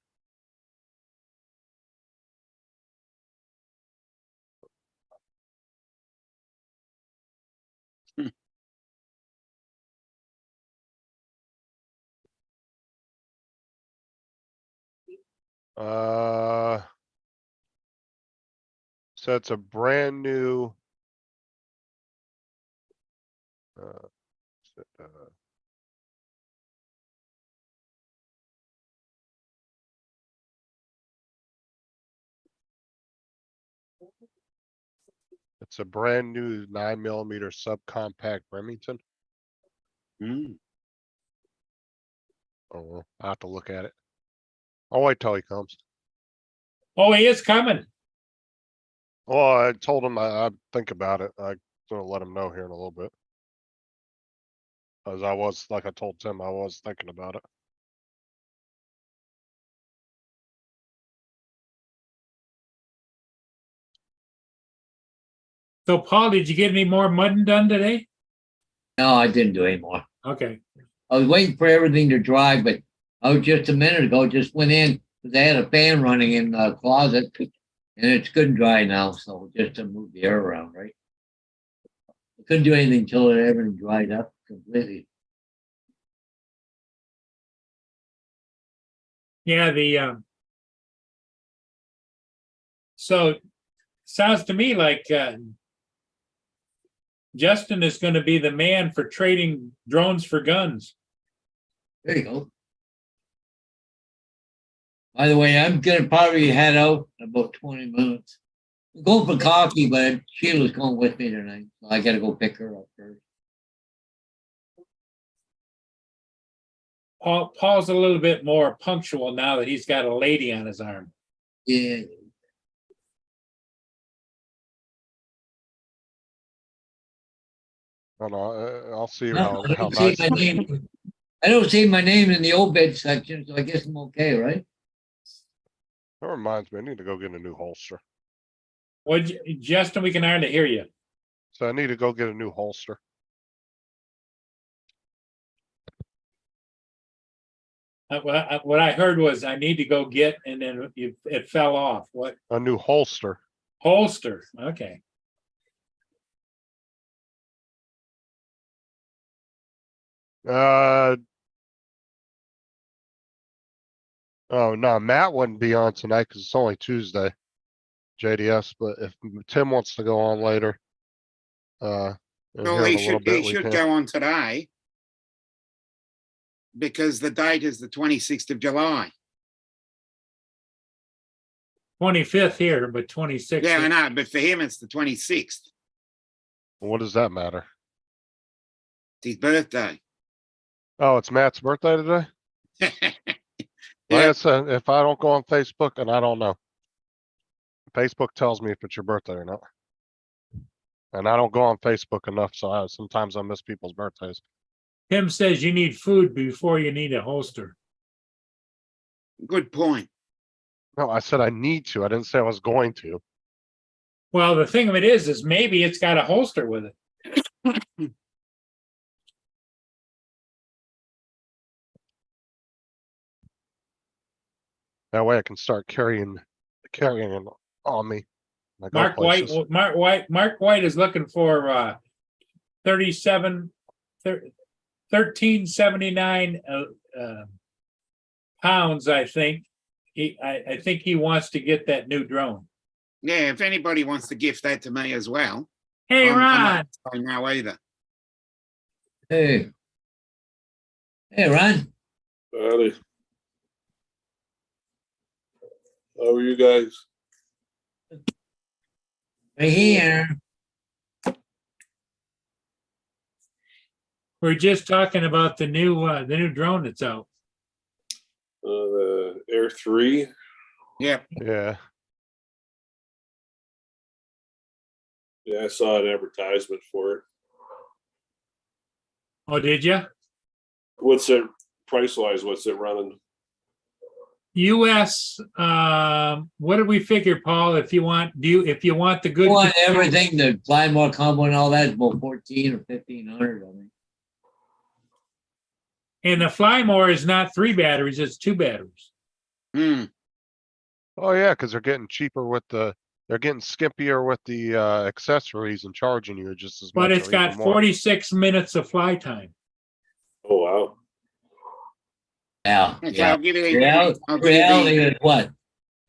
So it's a brand new. Uh, It's a brand new 9mm subcompact Remington. Mm. Oh, I'll have to look at it. I'll wait till he comes. Oh, he is coming. Well, I told him I'd think about it. I'm gonna let him know here in a little bit. As I was, like I told Tim, I was thinking about it. So Paul, did you get any more mudding done today? No, I didn't do any more. Okay. I was waiting for everything to dry, but I was just a minute ago, just went in, because they had a fan running in the closet, and it's good and dry now, so just to move the air around, right? I couldn't do anything until everything dried up completely. Yeah, so sounds to me like Justin is going to be the man for trading drones for guns. There you go. By the way, I'm gonna probably head out in about 20 minutes. I'm going for coffee, but Sheila's going with me tonight, so I gotta go pick her up first. Paul's a little bit more punctual now that he's got a lady on his arm. Yeah. I don't know, I'll see No, I how don't see nice. my name. I don't see my name in the obit section, so I guess I'm okay, right? That reminds me, I need to go get a new holster. Well, Justin, we can hardly hear you. So I need to go get a new holster. What I heard was I need to go get, and then it fell off. What? A new holster. Holster. Okay. Oh no, Matt wouldn't be on tonight because it's only Tuesday. JDS, but if Tim wants to go on later, and Well, here in he a little should bit, we can. go on today because the date is the 26th of July. 25th here, but 26th. Yeah, I know, but for him it's the 26th. What does that matter? It's his birthday. Oh, it's Matt's birthday today? Like I said, if I don't go on Facebook, and I don't know. Facebook tells me if it's your birthday or not. And I don't go on Facebook enough, so sometimes I miss people's birthdays. Tim says you need food before you need a holster. Good point. No, I said I need to. I didn't say I was going to. Well, the thing of it is maybe it's got a holster with it. That way I can start carrying it on me. when I go Mark White, places. Mark White is looking for 1379 pounds, I think. I think he wants to get that new drone. Yeah, if anybody wants to gift that to me as well. Hey, I'm Ron. not saying no either. Hey. Hey, Ron. Howdy. How are you guys? Right here. We're just talking about the new drone that's out. The Air 3. Yep. Yeah. Yeah, I saw an advertisement for it. Oh, did you? What's it price wise? What's it running? US, what did we figure, Paul? If you want the good, You want everything to fly more combo and all that, it's about 14 or 1500, I think. and the Flymore is not 3 batteries, it's 2 batteries. Hmm. Oh yeah, because they're getting cheaper with they're getting skimpier with the accessories and charging you just as much. But it's or got even more. 46 minutes of fly time. Oh wow. Yeah. Okay, Yeah. I'll give you the Reality is what?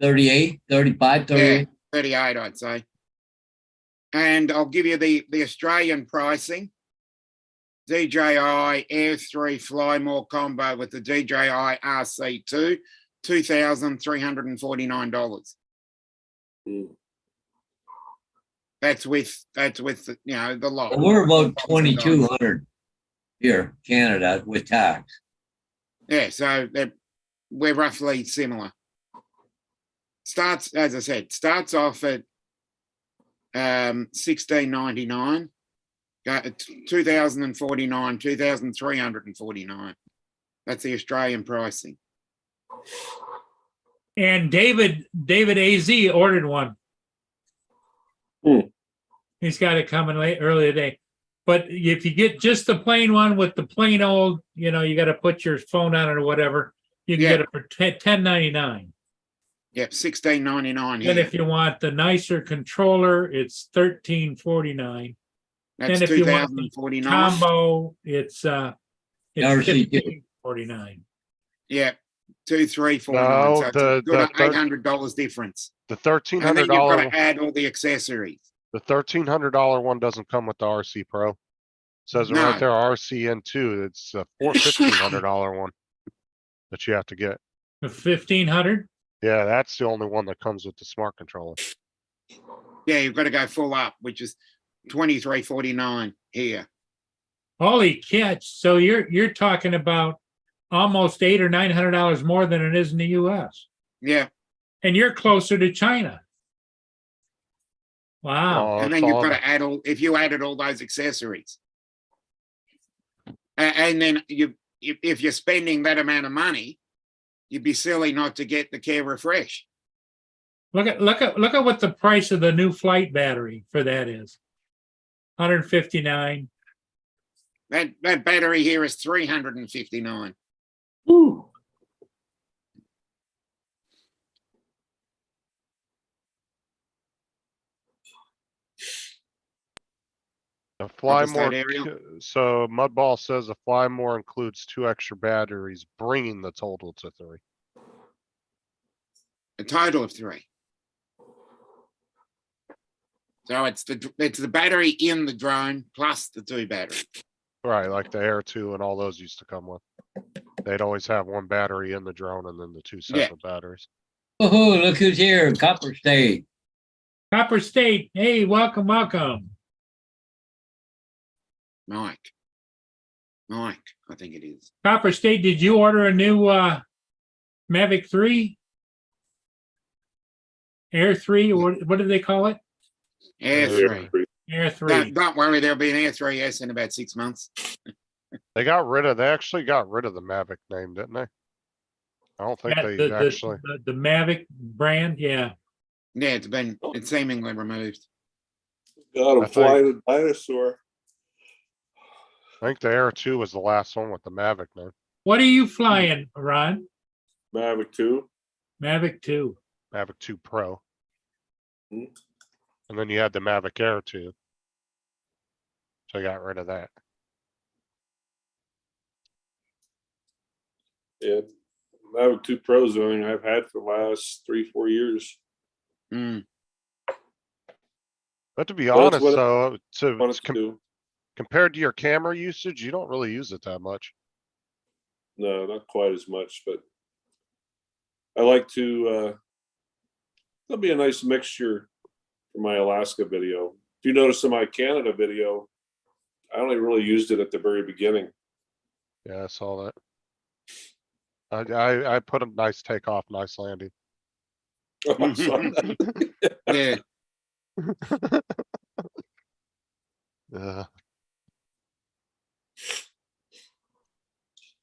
38, 35, 38? 38, I'd say. And I'll give you the Australian pricing. DJI Air 3 Fly More combo with the DJI RC2, $2,349. Mm. That's with the, the lot. We're about 2,200 here, Canada, with tax. Yeah, so we're roughly similar. Starts, as I said, starts off at $1,699, got 2,049, 2,349. That's the Australian pricing. And David AZ ordered one. Hmm. He's got it coming early today. But if you get just the plain one with the plain old, you got to put your phone on it or whatever, you can Yeah. get it for $10.99. Yep, $16.99 Then here. if you want the nicer controller, it's $13.49. That's then if you want the $2,049. Combo, it's RC2. $15.49. Yeah, 2,349. No, So it's a good $800 difference. The And then you've got $1,300 to add all the accessories. the $1,300 one doesn't come with the RC Pro. It says it right No. there, RCN2. It's a $1,500 one that you have to get. The 1,500. Yeah, that's the only one that comes with the smart controller. Yeah, you've got to go full up, which is $23.49 here. Holy catch! So you're talking about almost $800 or $900 more than it is in the U.S. Yeah, and you're closer to China. Wow! Oh, and it's then you've all- got to add if you added all those accessories. And then if you're spending that amount of money, you'd be silly not to get the Care Refresh. Look at what the price of the new flight battery for that is. $159. That battery here is $359. Ooh. The Fly was that, More, Ariel? so Mudball says the Fly More includes 2 extra batteries, bringing the total to 3. A total of 3. So it's the battery in the drone plus the 2 batteries. Right, like the Air 2 and all those used to come with. They'd always have 1 battery in the drone and then the 2 Yeah. separate batteries. Oh, look who's here, Copper State. Copper State. Hey, welcome. Mike, I think it is. Copper State, did you order a new Mavic 3? Air 3, or what do they call it? Air Yeah. 3. Air 3. Don't worry, there'll be an Air 3S in about 6 months. They actually got rid of the Mavic name, didn't they? I don't think Yeah, they actually, the Mavic brand, yeah. Yeah, it's seemingly removed. Got I him think- flying a dinosaur. I think the Air 2 was the last one with the Mavic name. What are you flying, Ron? Mavic 2. Mavic 2. Mavic 2 Pro. Hmm. And then you had the Mavic Air 2. So I got rid of that. Yeah. Mavic 2 Pro is the only thing I've had for the last 3-4 years. Mm. But to be Well, that's honest, what it- though, to Wanted to do. compared to your camera usage, you don't really use it that much. No, not quite as much, but I like to, that'll be a nice mixture for my Alaska video. If you notice in my Canada video, I only really used it at the very beginning. Yeah, I saw that. I put a nice takeoff, nice landing. I saw that. Yeah,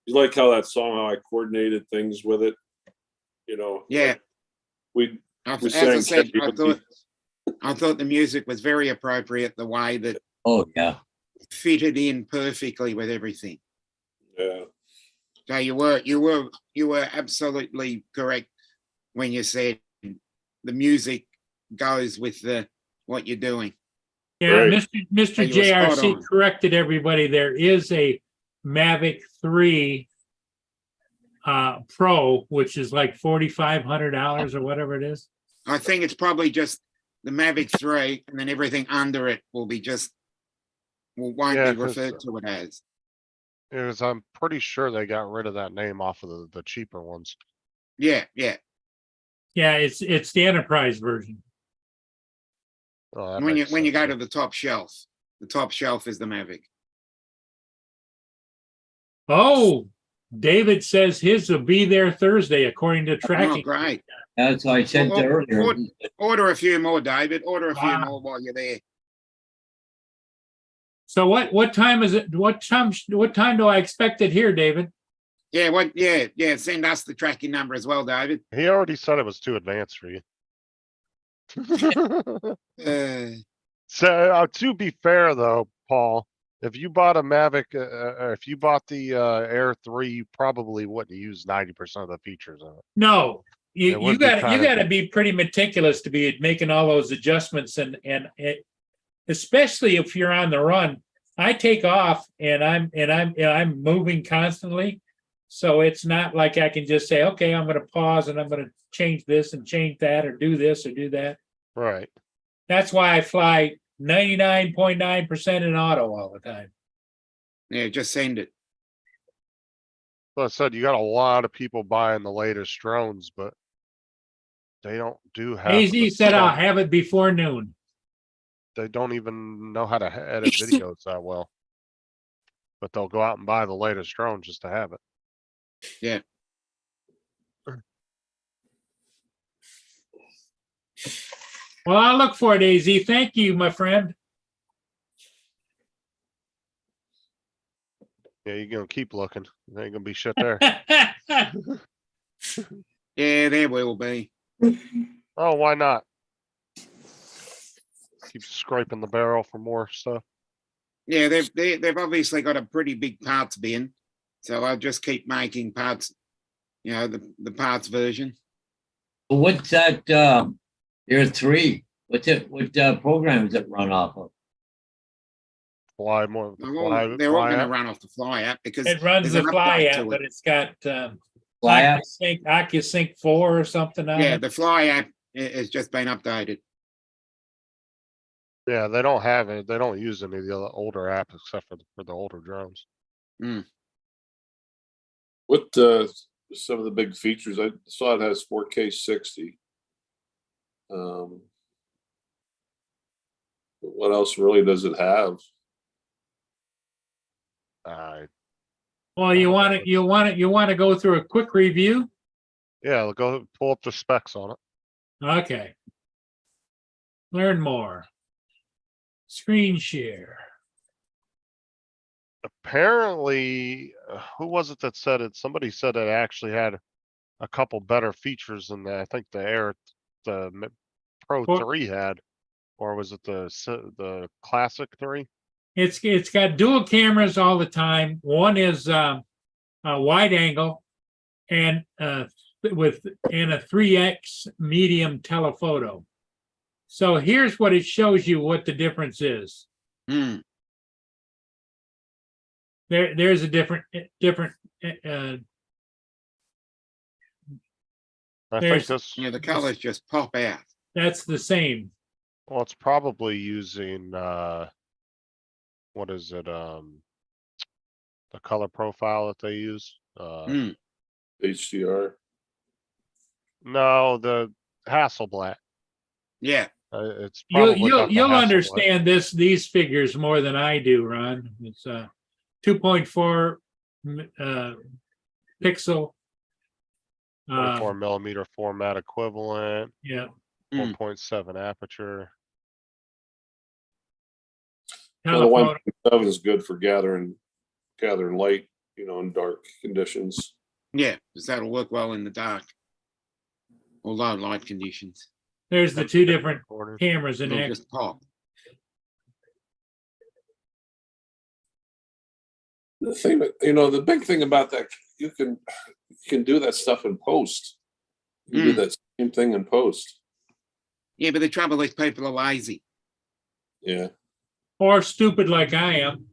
You like how that song, how I coordinated things with it? You know? yeah. We As We I sang said, ChatGPT. I thought the music was very appropriate, the way that Oh, yeah. fitted in perfectly with everything. Yeah. So you were absolutely correct when you said the music goes with what you're doing. Yeah, Right. Mr. You were spot JRC on. corrected everybody. There is a Mavic 3 Pro, which is like $4,500 or whatever it is. I think it's probably just the Mavic 3, and then everything under it will be won't Yeah, be 'cause, referred to it as. Because I'm pretty sure they got rid of that name off of the cheaper ones. Yeah. Yeah, it's the enterprise version. Oh, that And when you makes when you sense, go yeah. to the top shelf is the Mavic. Oh, David says his will be there Thursday according to Oh, tracking. great. That's what I said Well, earlier. Order a few more, David. Order a few Wow. more while you're there. So what time is it? What time do I expect it here, David? Yeah, yeah. Send us the tracking number as well, David. He already said it was too advanced for you. So, to be fair though, Paul, if you bought a Mavic, if you bought the Air 3, you probably wouldn't use 90% of the features of it. No, It you would be got kinda- to be pretty meticulous to be making all those adjustments and especially if you're on the run. I take off and I'm moving constantly, so it's not like I can just say, okay, I'm going to pause and I'm going to change this and change that or do this or do that. Right. That's why I fly 99.9% in auto all the time. Yeah, just send it. Well, I said you got a lot of people buying the latest drones, but they don't do half. of AZ the said I'll stuff. have it before noon. They don't even know how to edit videos that well. But they'll go out and buy the latest drone just to have it. Yeah. Well, I'll look for it, AZ. Thank you, my friend. Yeah, you're gonna keep looking. There ain't gonna be shit there. Yeah, there will be. Oh, why not? Keep scraping the barrel for more stuff. Yeah, they've obviously got a pretty big parts bin, so I'll just keep making parts. You know, the parts version. What's that, Air 3? What program does it run off of? Fly more. They're all going to run off the Fly app because It runs there's the an Fly update app, to but it. it's got Fly app? AccuSync 4 or something on Yeah, it. the Fly app has just been updated. Yeah, they don't have it. They don't use any of the other older apps except for the older drones. What some of the big features? I saw it has 4K 60. But what else really does it have? Well, you want to go through a quick review? Yeah, go pull up the specs on it. Okay. Learn more. Screen share. Apparently, who was it that said it? Somebody said it actually had a couple better features than I think the Pro Well- 3 had, or was it the Classic 3? It's got dual cameras all the time. One is a wide angle and a 3x medium telephoto. So here's what it shows you what the difference is. Hmm. There's a different I think There's- this. Yeah, the colors just pop out. that's the same. Well, it's probably using what is it? The color profile that they use. Hmm. HDR. No, the Hasselblad. Yeah. It's probably got the You'll Hasselblad. understand these figures more than I do, Ron. It's 2.4 pixel. 24 millimeter format equivalent, Yeah. 1.7 aperture. Well, the Telephoto. 1.7 is good for gathering light, in dark conditions. Yeah, because that'll work well in the dark or low light conditions. There's the two different Recording. cameras in It'll there. just pop. The thing that the big thing about that, you can do that stuff in post. You can do that same thing in post. Yeah, but the trouble is people are lazy. Yeah. Or stupid like I am.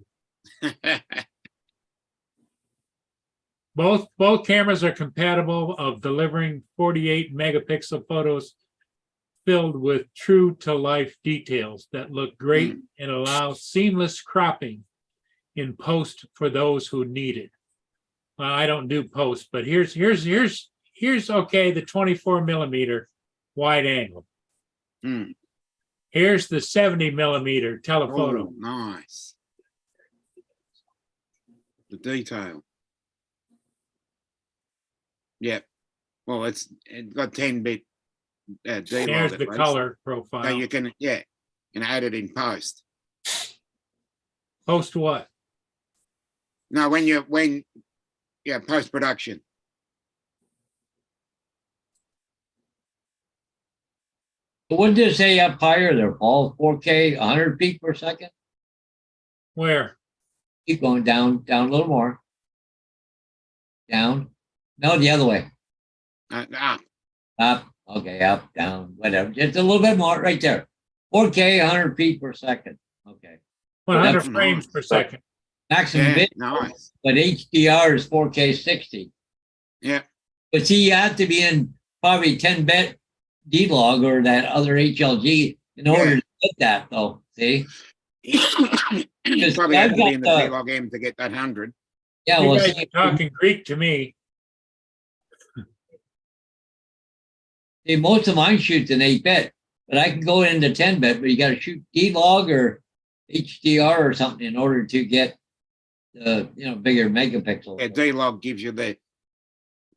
Both cameras are compatible of delivering 48 megapixel photos filled with true to life details that look great and allow seamless cropping in post for those who need it. Well, I don't do post, but here's okay, the 24 millimeter wide angle. Hmm. Here's the 70 millimeter telephoto. Oh, nice. The detail. Yep. Well, it's got 10-bit D-Log There's at the least. color So profile. you can, yeah, you can add it in post. Post what? No, yeah, post production. What did it say up higher there, Paul? 4K, 100 feet per second? Where? Keep going down a little more. Down. No, the other way. Up. Up. Okay, up, down, whatever. Just a little bit more right there. 4K, 100 feet per second. Okay. 100 that's frames nice. per second. Maximum Yeah, bit, nice. but HDR is 4K 60. Yeah. But see, you have to be in probably 10-bit D-Log or that other HLG in order to get that, though. See? You probably I've have to be in the got the- D-Log M to get that 100. Yeah, You well, guys see, are talking Greek to me. most of mine shoots in 8-bit, but I can go into 10-bit, but you got to shoot D-Log or HDR or something in order to get the bigger megapixels. Yeah, D-Log gives you the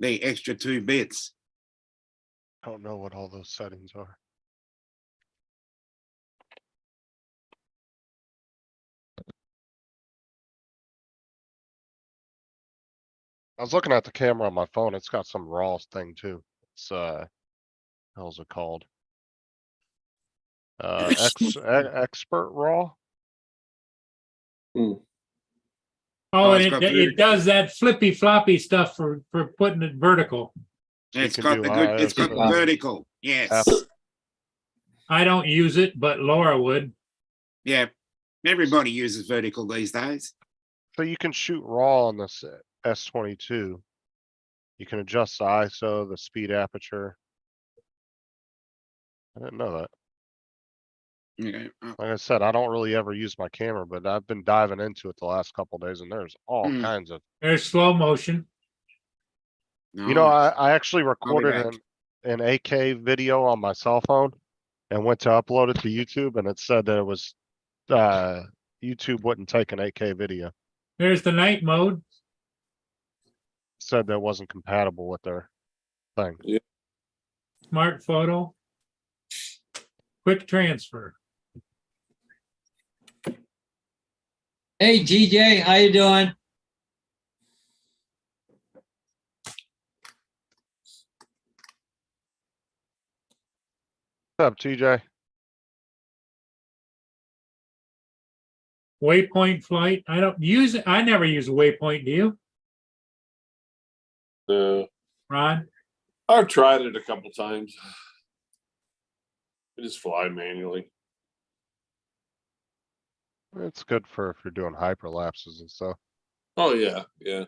extra 2 bits. I don't know what all those settings are. I was looking at the camera on my phone. It's got some RAW thing too. It's how's it called? Expert RAW. Oh, it's and got it does that flippy floppy stuff for putting it vertical. It's can got do the good, it's got ISO. the vertical. Yes. F. I don't use it, but Laura would. Yeah. Everybody uses vertical these days. So you can shoot RAW on this S22. You can adjust the ISO, the speed aperture. I didn't know that. Okay. Like I said, I don't really ever use my camera, but I've been diving into it the last couple days and there's all Hmm. kinds of, There's slow motion. you know, I actually I'll be recorded back. an AK video on my cell phone and went to upload it to YouTube and it said that it was, YouTube wouldn't take an AK video. There's the night mode. Said that wasn't compatible with their thing. Smart photo. Quick transfer. Hey, TJ, how you doing? What's up, TJ? Waypoint flight. I don't use it. I never use a waypoint. Do you, Ron? I've tried it a couple times. I just fly manually. It's good for if you're doing hyperlapses and stuff, Oh yeah, yeah.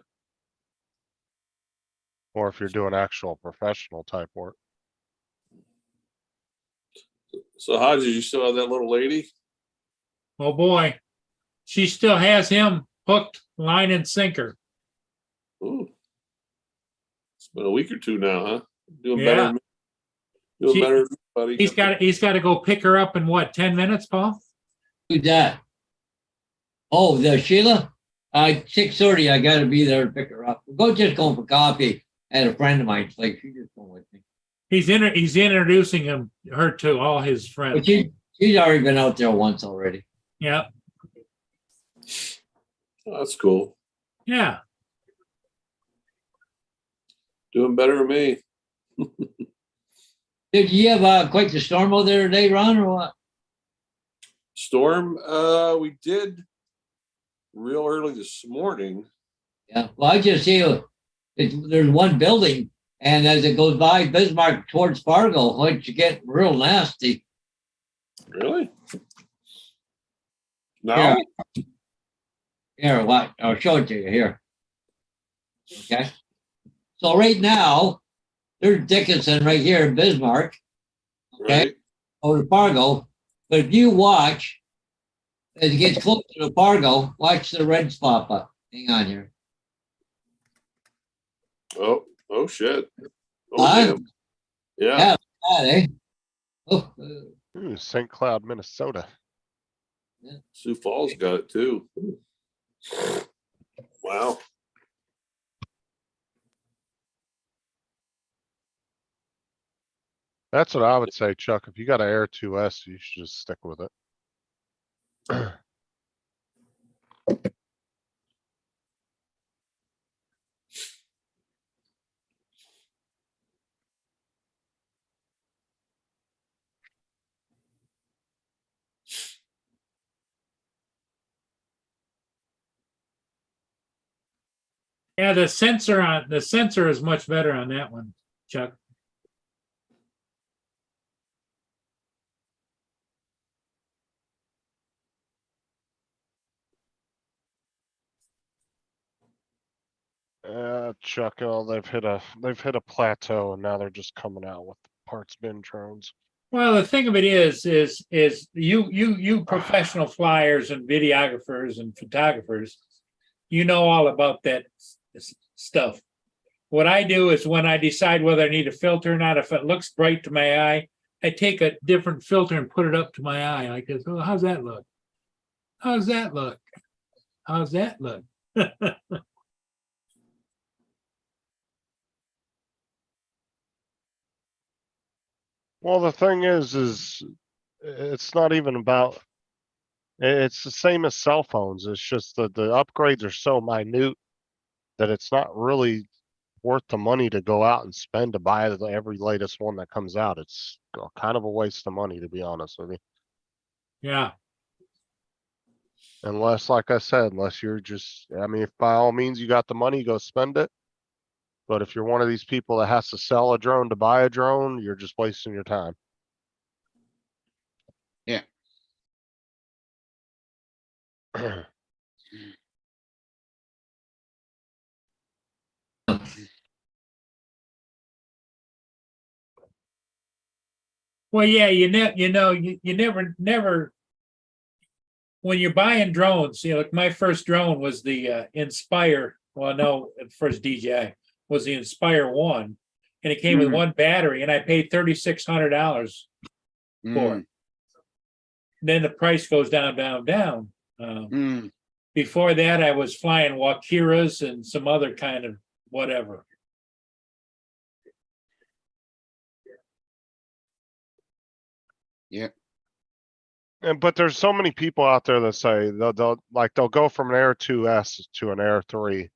or if you're doing actual professional type work. So how did you still have that little lady? Oh boy, she still has him hooked, line and sinker. Ooh. It's been a week or two now, huh? Doing Yeah. better. Than me. Doing She- better, than me, buddy. He's got to go pick her up in what, 10 minutes, Paul? Who's that? Oh, the Sheila? 6:30, I gotta be there to pick her up. Just going for coffee at a friend of mine's place. She's just going with me. He's introducing her to all his But friends. she's already been out there once already. Yeah, Oh, that's cool. yeah. Doing better than me. Did you have quite the storm out there today, Ron, or what? Storm, we did real early this morning. Yeah, well, I just see there's one building, and as it goes by Bismarck towards Fargo, once you get real nasty. Really? No? Here, what? I'll show it to you here. Okay. So right now, there's Dickinson right here in Bismarck. Okay. Right. over the Fargo. But if you watch, as it gets close to the Fargo, watch the reds pop up. Hang on here. Oh shit. Oh Huh? damn. Yeah. Yeah. That, eh? Oh, Ooh, St. Cloud, Minnesota. Sioux Falls got it too. Wow. That's what I would say, Chuck. If you got an Air 2S, you should just stick with it. Yeah, the sensor is much better on that one, Chuck. Chuck, oh, they've hit a plateau and now they're just coming out with parts bin drones. Well, the thing of it is you professional flyers and videographers and photographers, you know all about that stuff. What I do is when I decide whether I need a filter or not, if it looks bright to my eye, I take a different filter and put it up to my eye like this. Oh, how's that look? How's that look? How's that look? Well, the thing is it's not even about, it's the same as cell phones. It's just that the upgrades are so minute that it's not really worth the money to go out and spend to buy every latest one that comes out. It's kind of a waste of money, to be honest with you. Yeah. Unless, like I said, unless you're just, I mean, if by all means you got the money, go spend it. But if you're one of these people that has to sell a drone to buy a drone, you're just wasting your time. Yeah. Well, yeah, you never when you're buying drones, like my first drone was the Inspire. Well, no, first DJI was the Inspire 1, and it came with one battery, and I paid $3,600 for it. Then the price goes down, down, down. Before that, I was flying Wakiras and some other kind of whatever. Yeah. But there's so many people out there that say they'll go from an Air 2S to an Air 3,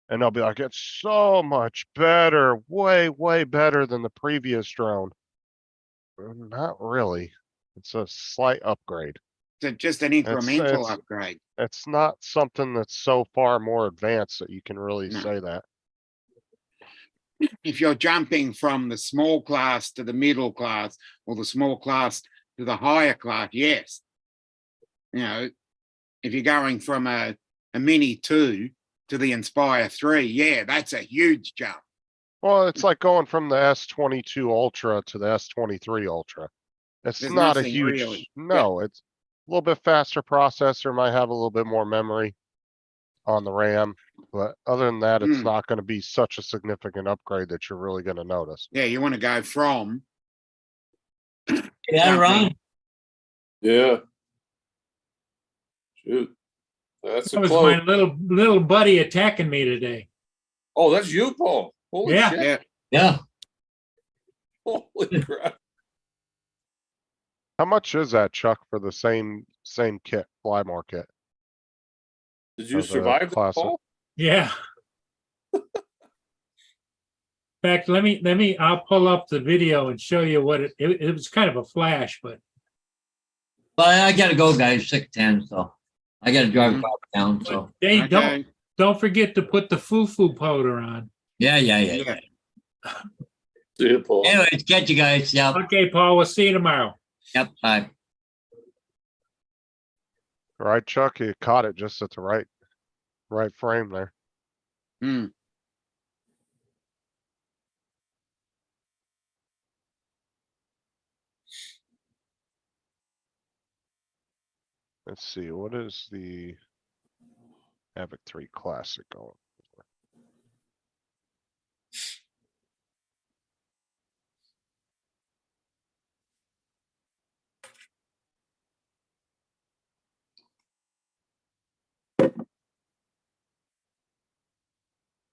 and they'll be like, it's so much better, way better than the previous drone. Not really. It's a slight upgrade. So just an incremental upgrade. It's not something that's so far more advanced that you can really No. say that. If you're jumping from the small class to the middle class or the small class to the higher class, yes. You know, if you're going from a Mini 2 to the Inspire 3, yeah, that's a huge jump. Well, it's like going from the S22 Ultra to the S23 Ultra. It's There's not a nothing huge, really. no, it's a little bit faster processor, might have a little bit more memory on the RAM. But other than that, it's not going to be such a significant upgrade that you're really going to notice. Yeah, you want to go from. yeah, Ron. Yeah. Shoot. That's That a was close. my little buddy attacking me today. Oh, that's you, Paul. Holy Yeah. shit. Yeah. Yeah. Holy crap. How much is that, Chuck, for the same kit, Flymore kit? Did you Of the survive that, classic. Paul? Yeah. In fact, I'll pull up the video and show you what it was kind of a flash, but But I gotta go, guys. 6:10, so I gotta drive across town. So they Okay. don't forget to put the foo-foo powder on. yeah. Yeah. See you, Paul. Anyways, catch you guys. Yep. Okay, Paul, we'll see you tomorrow. Yep. Bye. Right, Chuck? You caught it just at the right frame there. Hmm. Let's see, what is the Havoc 3 Classic going?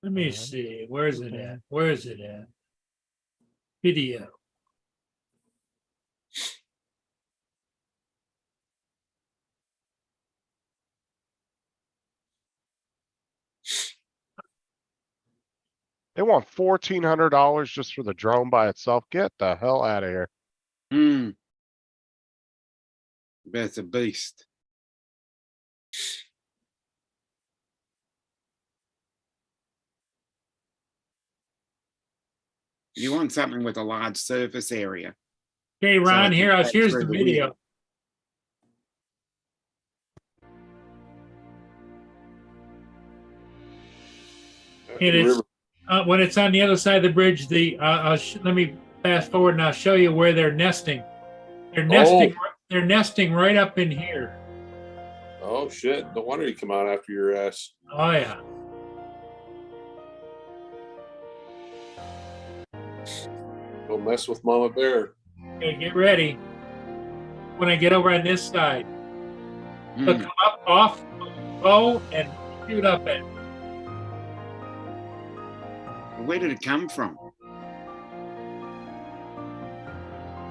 Let me see, where's it at? Where is it at? Video. They want $1,400 just for the drone by itself. Get the hell out of here. Hmm. That's a beast. You want something with a large surface area. Okay, Ron, it here, can cut here's through the the video. wind. It is, when it's on the other side of the bridge, let me fast forward and I'll show you where they're nesting. They're nesting right up in here. Oh shit! No wonder you come out after your ass. Oh, yeah. Go mess with Mama Bear. Okay, get ready. When I get over on this side, Hmm. they'll come up, off, go, and shoot up it. Where did it come from?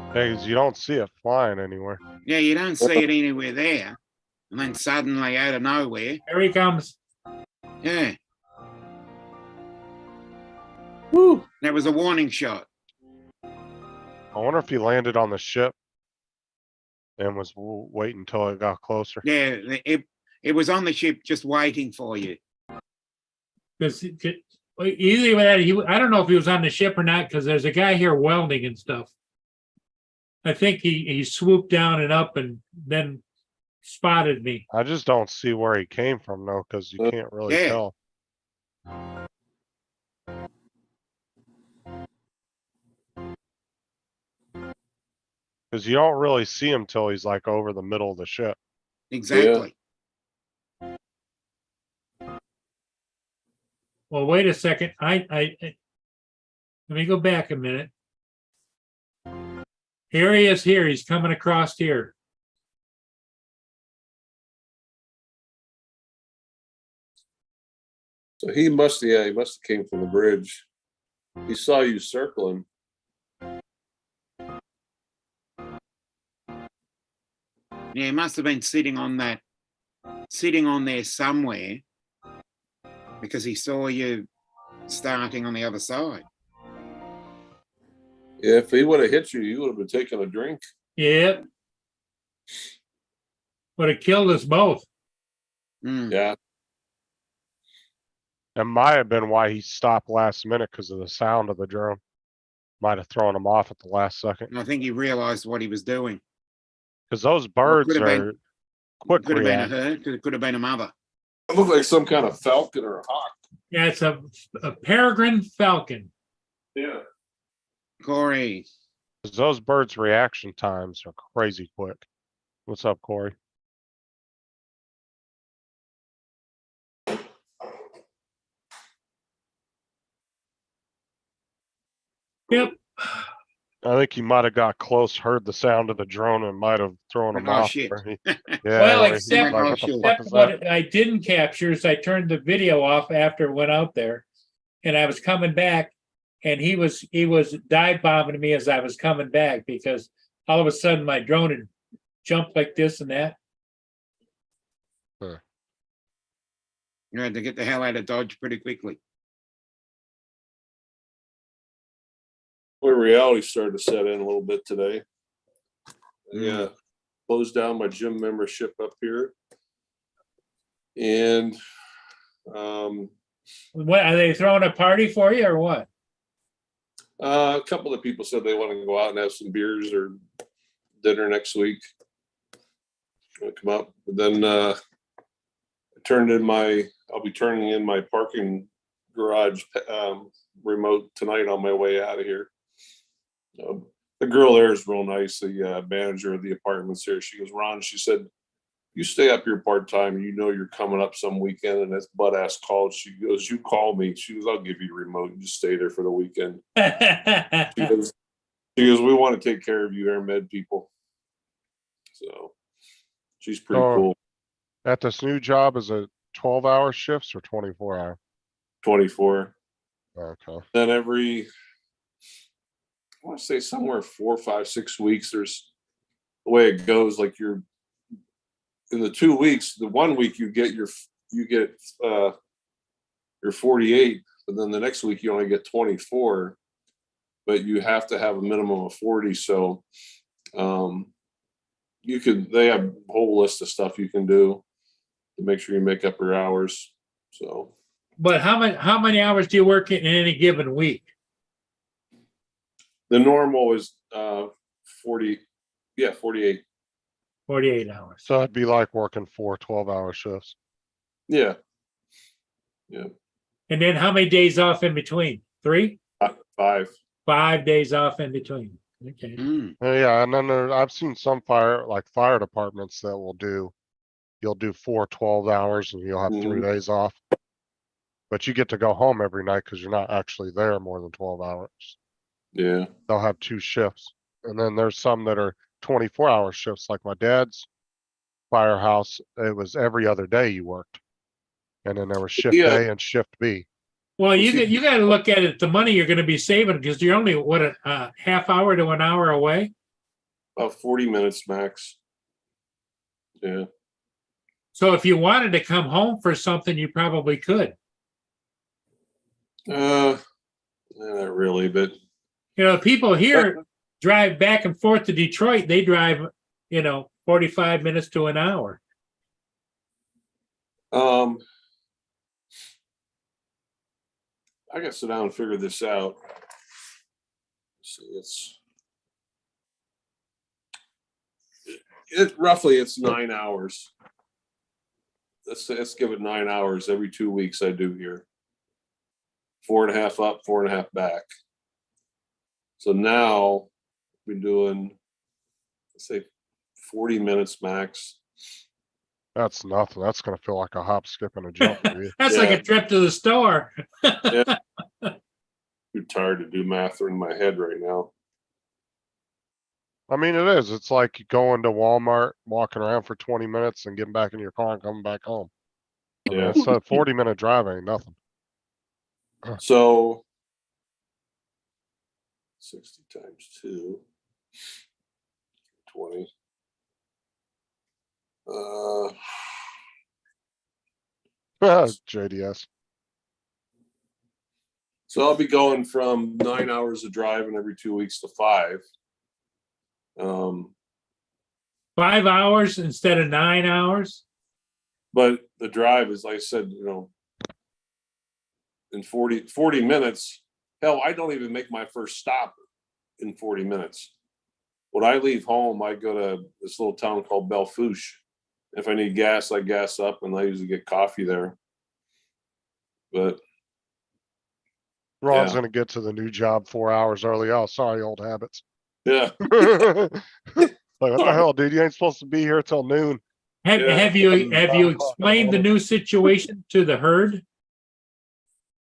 Because you don't see it flying anywhere. Yeah, you don't see it anywhere there. And then suddenly out of nowhere, Here he comes. yeah. Woo! That was a warning shot. I wonder if he landed on the ship and was waiting until it got closer. Yeah, it was on the ship just waiting for you. Because either that, I don't know if he was on the ship or not, because there's a guy here welding and stuff. I think he swooped down and up and then spotted me. I just don't see where he came from though, because you can't really Yeah. tell. Because you don't really see him till he's like over the middle of the ship. Exactly. Well, wait a second. Let me go back a minute. Here he is here. He's coming across here. So he must have came from the bridge. He saw you circling. Yeah, he must have been sitting on there somewhere because he saw you starting on the other side. If he would have hit you, you would have been taking a drink. Yep. Would have killed us both. Hmm. Yeah. That might have been why he stopped last minute, because of the sound of the drone. Might have thrown him off at the last second. And I think he realized what he was doing. Because those birds could have been- are quick Could have been a react. her, could have been a mother. It looked like some kind of falcon or a hawk. Yeah, it's a peregrine falcon. Yeah. Corey, 'Cause those birds' reaction times are crazy quick. What's up, Corey? Yep. I think he might have got close, heard the sound of the drone, and might have thrown him Oh, off. shit. where Well, where he's except- like, what the fuck Except is that? what I didn't capture is I turned the video off after it went out there, and I was coming back, and he was dive bombing me as I was coming back, because all of a sudden my drone had jumped like this and that. you had to get the hell out of Dodge pretty quickly. Boy, reality started to set in a little bit today. Yeah. Closed down my gym membership up here. And What, are they throwing a party for you or what? a couple of people said they want to go out and have some beers or dinner next week. I'll come up. But then I'll be turning in my parking garage remote tonight on my way out of here. The girl there is real nice, the manager of the apartments here. She goes, Ron, she said, you stay up here part-time, you know you're coming up some weekend, and that's butt ass called. She goes, you call me. She goes, I'll give you the remote. You just stay there for the weekend. She goes, we want to take care of you, Air Med people. So she's pretty So- cool. At this new job, is it 12-hour shifts or 24-hour? 24. Okay. Then every, I want to say somewhere 4, 5, 6 weeks, there's the way it goes. Like you're in the 2 weeks, the 1 week you get your 48, but then the next week you only get 24, but you have to have a minimum of 40. So they have a whole list of stuff you can do to make sure you make up your hours. So But how many hours do you work in any given week? the normal is 40, 48. 48 hours. So it'd be like working 4 12-hour shifts. Yeah. And then how many days off in between? 3? 5. 5 days off in between. Okay. Mm. Yeah, and then I've seen some fire departments that you'll do 4 12-hours and you'll have 3 days off. But you get to go home every night because you're not actually there more than 12 hours. Yeah. They'll have 2 shifts. And then there's some that are 24-hour shifts, like my dad's firehouse. It was every other day you worked. And then there was shift Yeah. A and shift B. Well, you see- got to look at it, the money you're going to be saving, because you're only, a half hour to an hour away? About 40 minutes max. Yeah. So if you wanted to come home for something, you probably could. Not really, but People here drive back and forth to Detroit. They drive, 45 minutes to an hour. I got to sit down and figure this out. See, roughly it's 9 hours. Let's give it 9 hours every 2 weeks I do here. 4.5 up, 4.5 back. So now we're doing, let's say 40 minutes max. That's nothing. That's going to feel like a hop, skip, and a jump for you. That's like Yeah. a trip to the store. Too tired to do math in my head right now. I mean, it is. It's like going to Walmart, walking around for 20 minutes and getting back in your car and coming back home. I mean, Yeah. it's a 40-minute drive ain't nothing. So 60 times 2, 20. JDS. So I'll be going from 9 hours of driving every 2 weeks to 5. 5 hours instead of 9 hours. But the drive is, like I said, in 40 minutes. Hell, I don't even make my first stop in 40 minutes. When I leave home, I go to this little town called Belfouche. If I need gas, I gas up, and I usually get coffee there. But Ron's Yeah. going to get to the new job 4 hours early. Oh, sorry, old habits. yeah, Like, what the hell, dude? You ain't supposed to be here till noon. Have, Yeah. have you explained the new situation to the herd?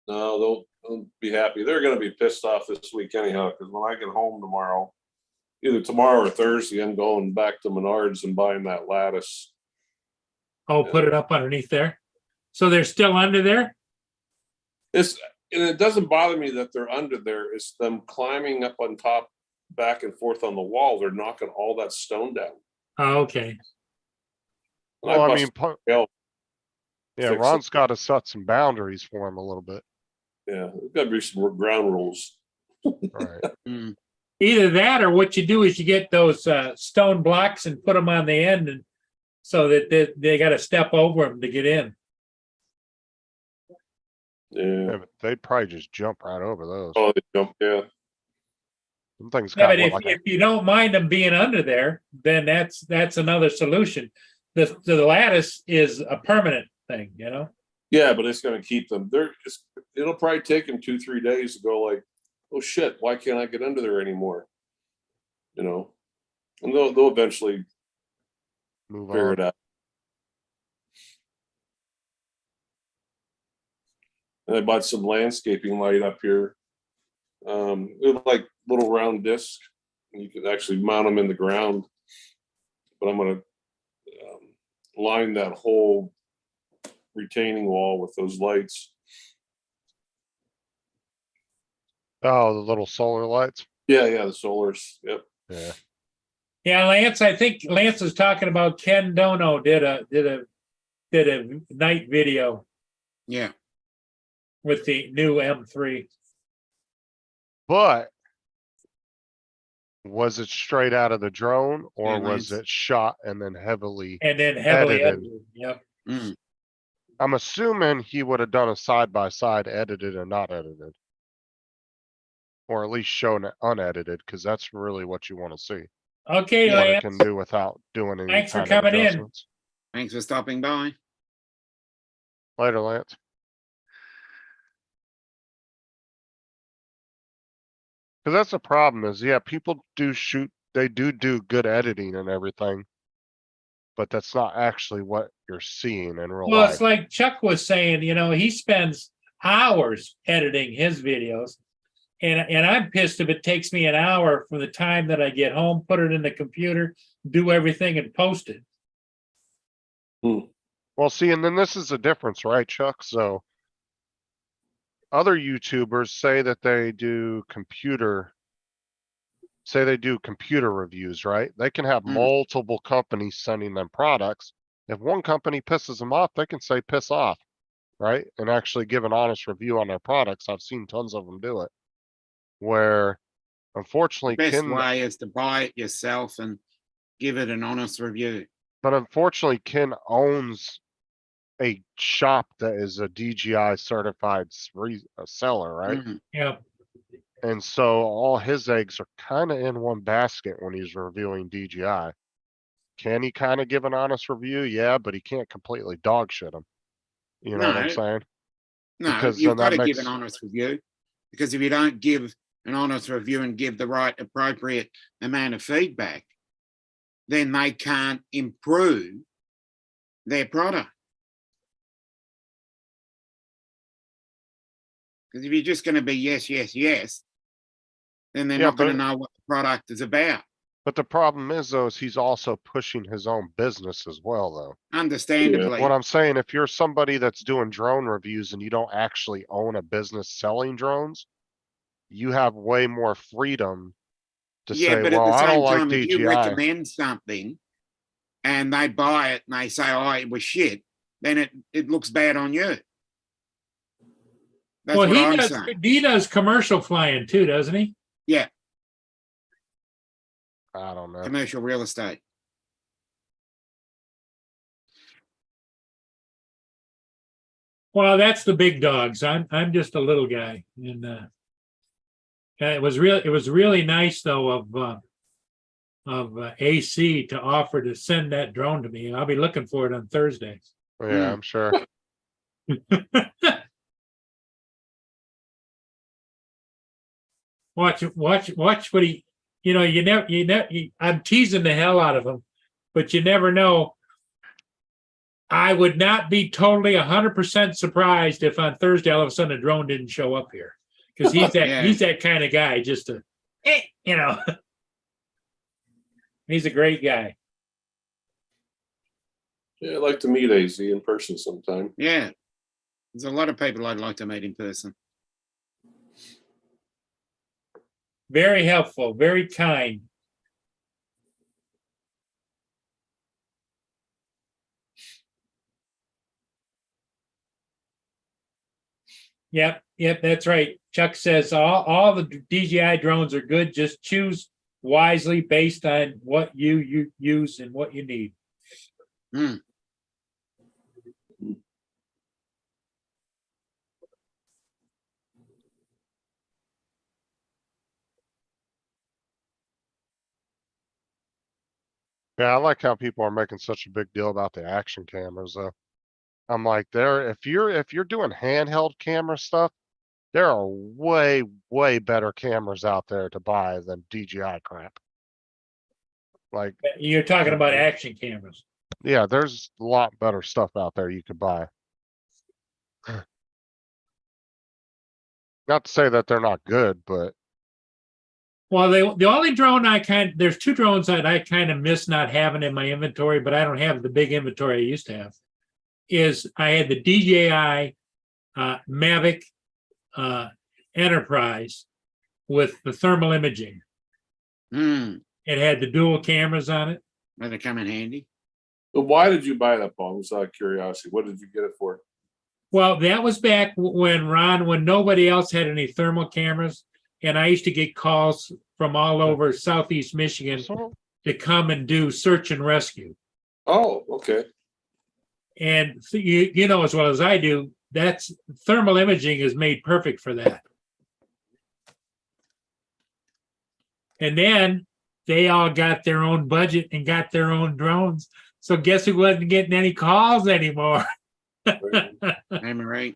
no, they'll be happy. They're going to be pissed off this week anyhow, because when I get home tomorrow, either tomorrow or Thursday, I'm going back to Menards and buying that lattice. Oh, put it up underneath there. So they're still under there? And it doesn't bother me that they're under there. It's them climbing up on top, back and forth on the wall. They're knocking all that stone down. Oh, okay. And Well, I bust mean, hell, yeah, fix it. Ron's got to set some boundaries for him a little bit. yeah, there's got to be some ground rules. Right. Mm. Either that or what you do is you get those stone blocks and put them on the end, and so that they got to step over them to get in. Yeah. Yeah, but they'd probably just jump right over those. Oh, they jump. Yeah. Some things Yeah, got but what, if you don't mind them being under there, then that's another solution. The lattice is a permanent thing, Yeah, but it's going to keep them there. It'll probably take them 2-3 days to go like, oh shit, why can't I get under there anymore? And they'll eventually move figure on. it out. And I bought some landscaping light up here. They're like little round discs. You can actually mount them in the ground. But I'm gonna line that whole retaining wall with those lights. Oh, the little solar lights. Yeah, the solars. Yep. Yeah. Yeah, Lance, I think Lance is talking about Ken Dono did a night video Yeah. with the new M3. But was it straight out of the drone or Yeah, was Lance. it shot and then heavily? And then heavily Edited. edited. Yep. Mm. I'm assuming he would have done a side by side edited and not edited. Or at least shown it unedited, because that's really what you want to see. Okay, What it Lance. can do without doing any Thanks for kind of coming in. adjustments. Thanks for stopping by. Later, Lance. Cause that's the problem is, yeah, people do shoot, they do good editing and everything. But that's not actually what you're seeing in real Well, life. it's like Chuck was saying, he spends hours editing his videos. And I'm pissed if it takes me an hour from the time that I get home, put it in the computer, do everything and post it. Well, see, and then this is the difference, right, Chuck? So other YouTubers say that they do computer reviews, right? They can have Mm. multiple companies sending them products. If one company pisses them off, they can say piss off, right? And actually give an honest review on their products. I've seen tons of them do it. Where unfortunately Best way is to buy it yourself and give it an honest review. but unfortunately Ken owns a shop that is a DJI certified seller, right? Mm. Yeah. And so all his eggs are kind of in one basket when he's reviewing DJI. Can he kind of give an honest review? Yeah, but he can't completely dog shit him. You know what I'm No. saying? No, Because you've then got that to give makes- an honest review, because if you don't give an honest review and give the right appropriate amount of feedback, then they can't improve their product. Because if you're just going to be yes, yes, yes, then they're Yeah, not going to but- know what the product is about. But the problem is though, is he's also pushing his own business as well though. Understandably, What I'm saying, if you're somebody that's doing drone reviews and you don't actually own a business selling drones, you have way more freedom to yeah, say, but at well, the I don't same like time, if you DJI. recommend something and they buy it and they say, "Oh, it was shit," then it looks bad on you. That's Well, what I'm saying. he does commercial flying too, doesn't he? Yeah, I don't know. commercial real estate. Well, that's the big dogs. I'm just a little guy. And it was really nice though of AC to offer to send that drone to me. I'll be looking for it on Thursday. Yeah, I'm sure. Watch what he, I'm teasing the hell out of him, but you never know. I would not be totally 100% surprised if on Thursday all of a sudden a drone didn't show up here, because he's that Yeah. he's that kind of guy. He's a great guy. Yeah, I'd like to meet AZ in person sometime. Yeah, there's a lot of people I'd like to meet in person. Very helpful, very kind. Yep, that's right. Chuck says all the DJI drones are good. Just choose wisely based on what you use and what you need. Hmm. Yeah, I like how people are making such a big deal about the action cameras though. I'm like, if you're doing handheld camera stuff, there are way better cameras out there to buy than DJI crap. Like, You're talking about action cameras. yeah, there's a lot better stuff out there you could buy. Not to say that they're not good, but Well, the only drone there's two drones that I kind of miss not having in my inventory, but I don't have the big inventory I used to have. Is I had the DJI Mavic Enterprise with the thermal imaging. It had the dual cameras on it. Will they come in handy? But why did you buy that, Paul? Just out of curiosity, what did you get it for? Well, that was back when nobody else had any thermal cameras, and I used to get calls from all over Southeast Michigan so to come and do search and rescue. Oh, okay. And so you know as well as I do, that's thermal imaging is made perfect for that. And then they all got their own budget and got their own drones. So guess who wasn't getting any calls anymore? Right. Am I right?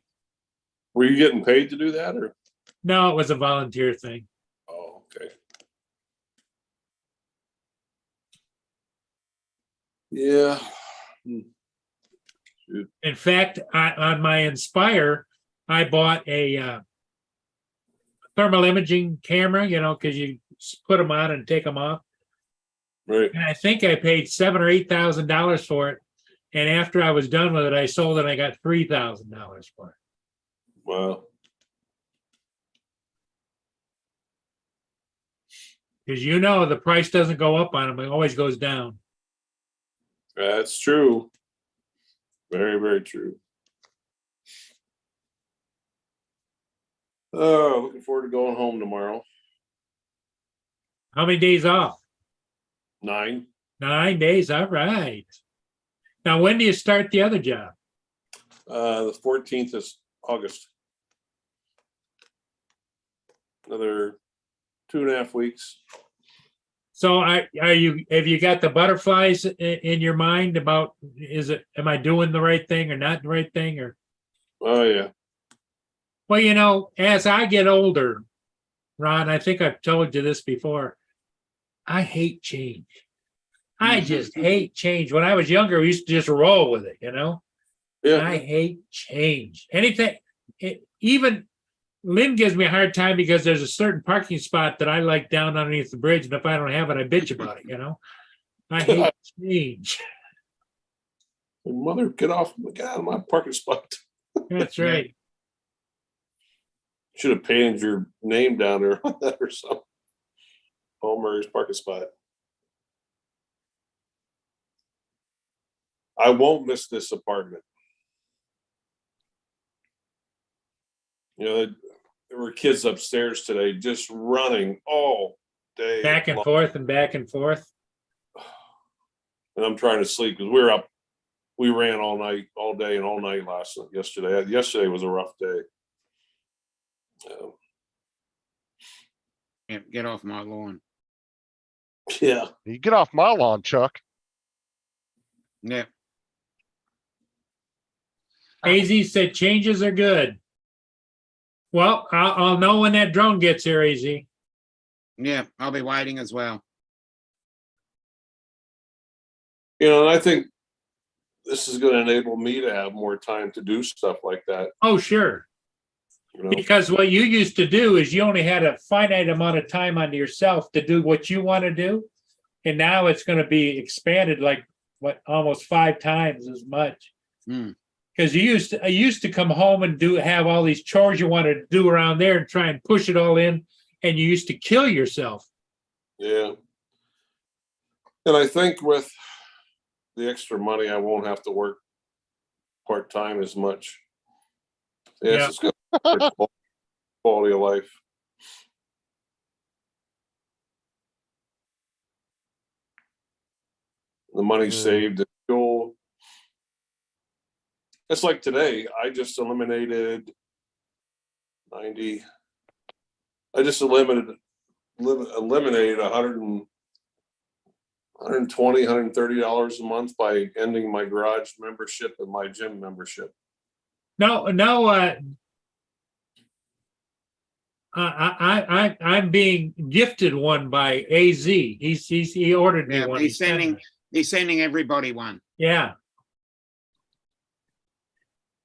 Were you getting paid to do that, or? No, it was a volunteer thing. Oh, okay. Yeah. In fact, on my Inspire, I bought a thermal imaging camera, because you put them on and take them off. Right. And I think I paid $7,000 or $8,000 for it. And after I was done with it, I sold it and I got $3,000 for it. Wow. Because the price doesn't go up on them, it always goes down. That's true. Very, very true. Oh, looking forward to going home tomorrow. How many days off? 9. 9 days, all right. Now, when do you start the other job? The 14th is August. Another 2.5 weeks. So have you got the butterflies in your mind about, am I doing the right thing or not the right thing? Or, Oh yeah. well, as I get older, Ron, I think I've told you this before, I hate change. I just hate change. When I was younger, we used to just roll with it, Yeah. I hate change. Anything, even Lynn gives me a hard time because there's a certain parking spot that I like down underneath the bridge, and if I don't have it, I bitch about it, I hate change. Mother, get out of my parking spot. That's right. Should have painted your name down there on that or something. Paul Murray's parking spot. I won't miss this apartment. There were kids upstairs today just running all day. Back and long. forth and back and forth. And I'm trying to sleep because we're up. We ran all night, all day and all night yesterday. Yesterday was a rough day. Yeah, get off my lawn. Yeah. you get off my lawn, Chuck. Yeah. AZ said changes are good. Well, I'll know when that drone gets here, AZ. Yeah, I'll be waiting as well. And I think this is going to enable me to have more time to do stuff like that. Oh, sure. Because what you used to do is you only had a finite amount of time onto yourself to do what you want to do. And now it's going to be expanded almost 5 times as much. Because I used to come home and have all these chores you wanted to do around there and try and push it all in, and you used to kill yourself. Yeah. And I think with the extra money, I won't have to work part-time as much. Yes, it's good for quality of life. The money saved, the fuel. It's like today, I just eliminated 90. I just eliminated $120, $130 a month by ending my garage membership and my gym membership. No, I'm being gifted one by AZ. He ordered me Yeah, one. he's sending everybody one. Yeah.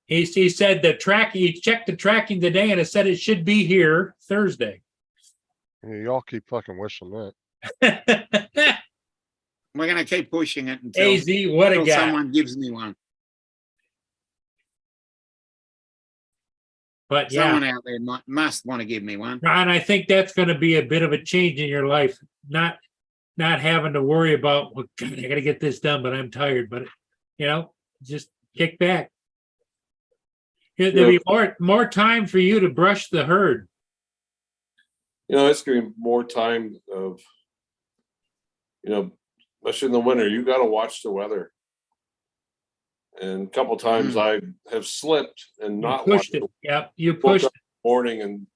He said the track, he checked the tracking today and it said it should be here Thursday. Yeah, y'all keep fucking wishing that. We're gonna keep pushing it until, AZ, what a until guy. someone gives me one. But yeah, Someone out there must want to give me one. and I think that's gonna be a bit of a change in your life, not having to worry about, well, God, I gotta get this done, but I'm tired, but just kick back. There'll be more time for you to brush the herd. It's gonna be more time of, especially in the winter, you gotta watch the weather. And a couple times I have slipped and You not pushed watched it. the Yep, you woke pushed up in the morning and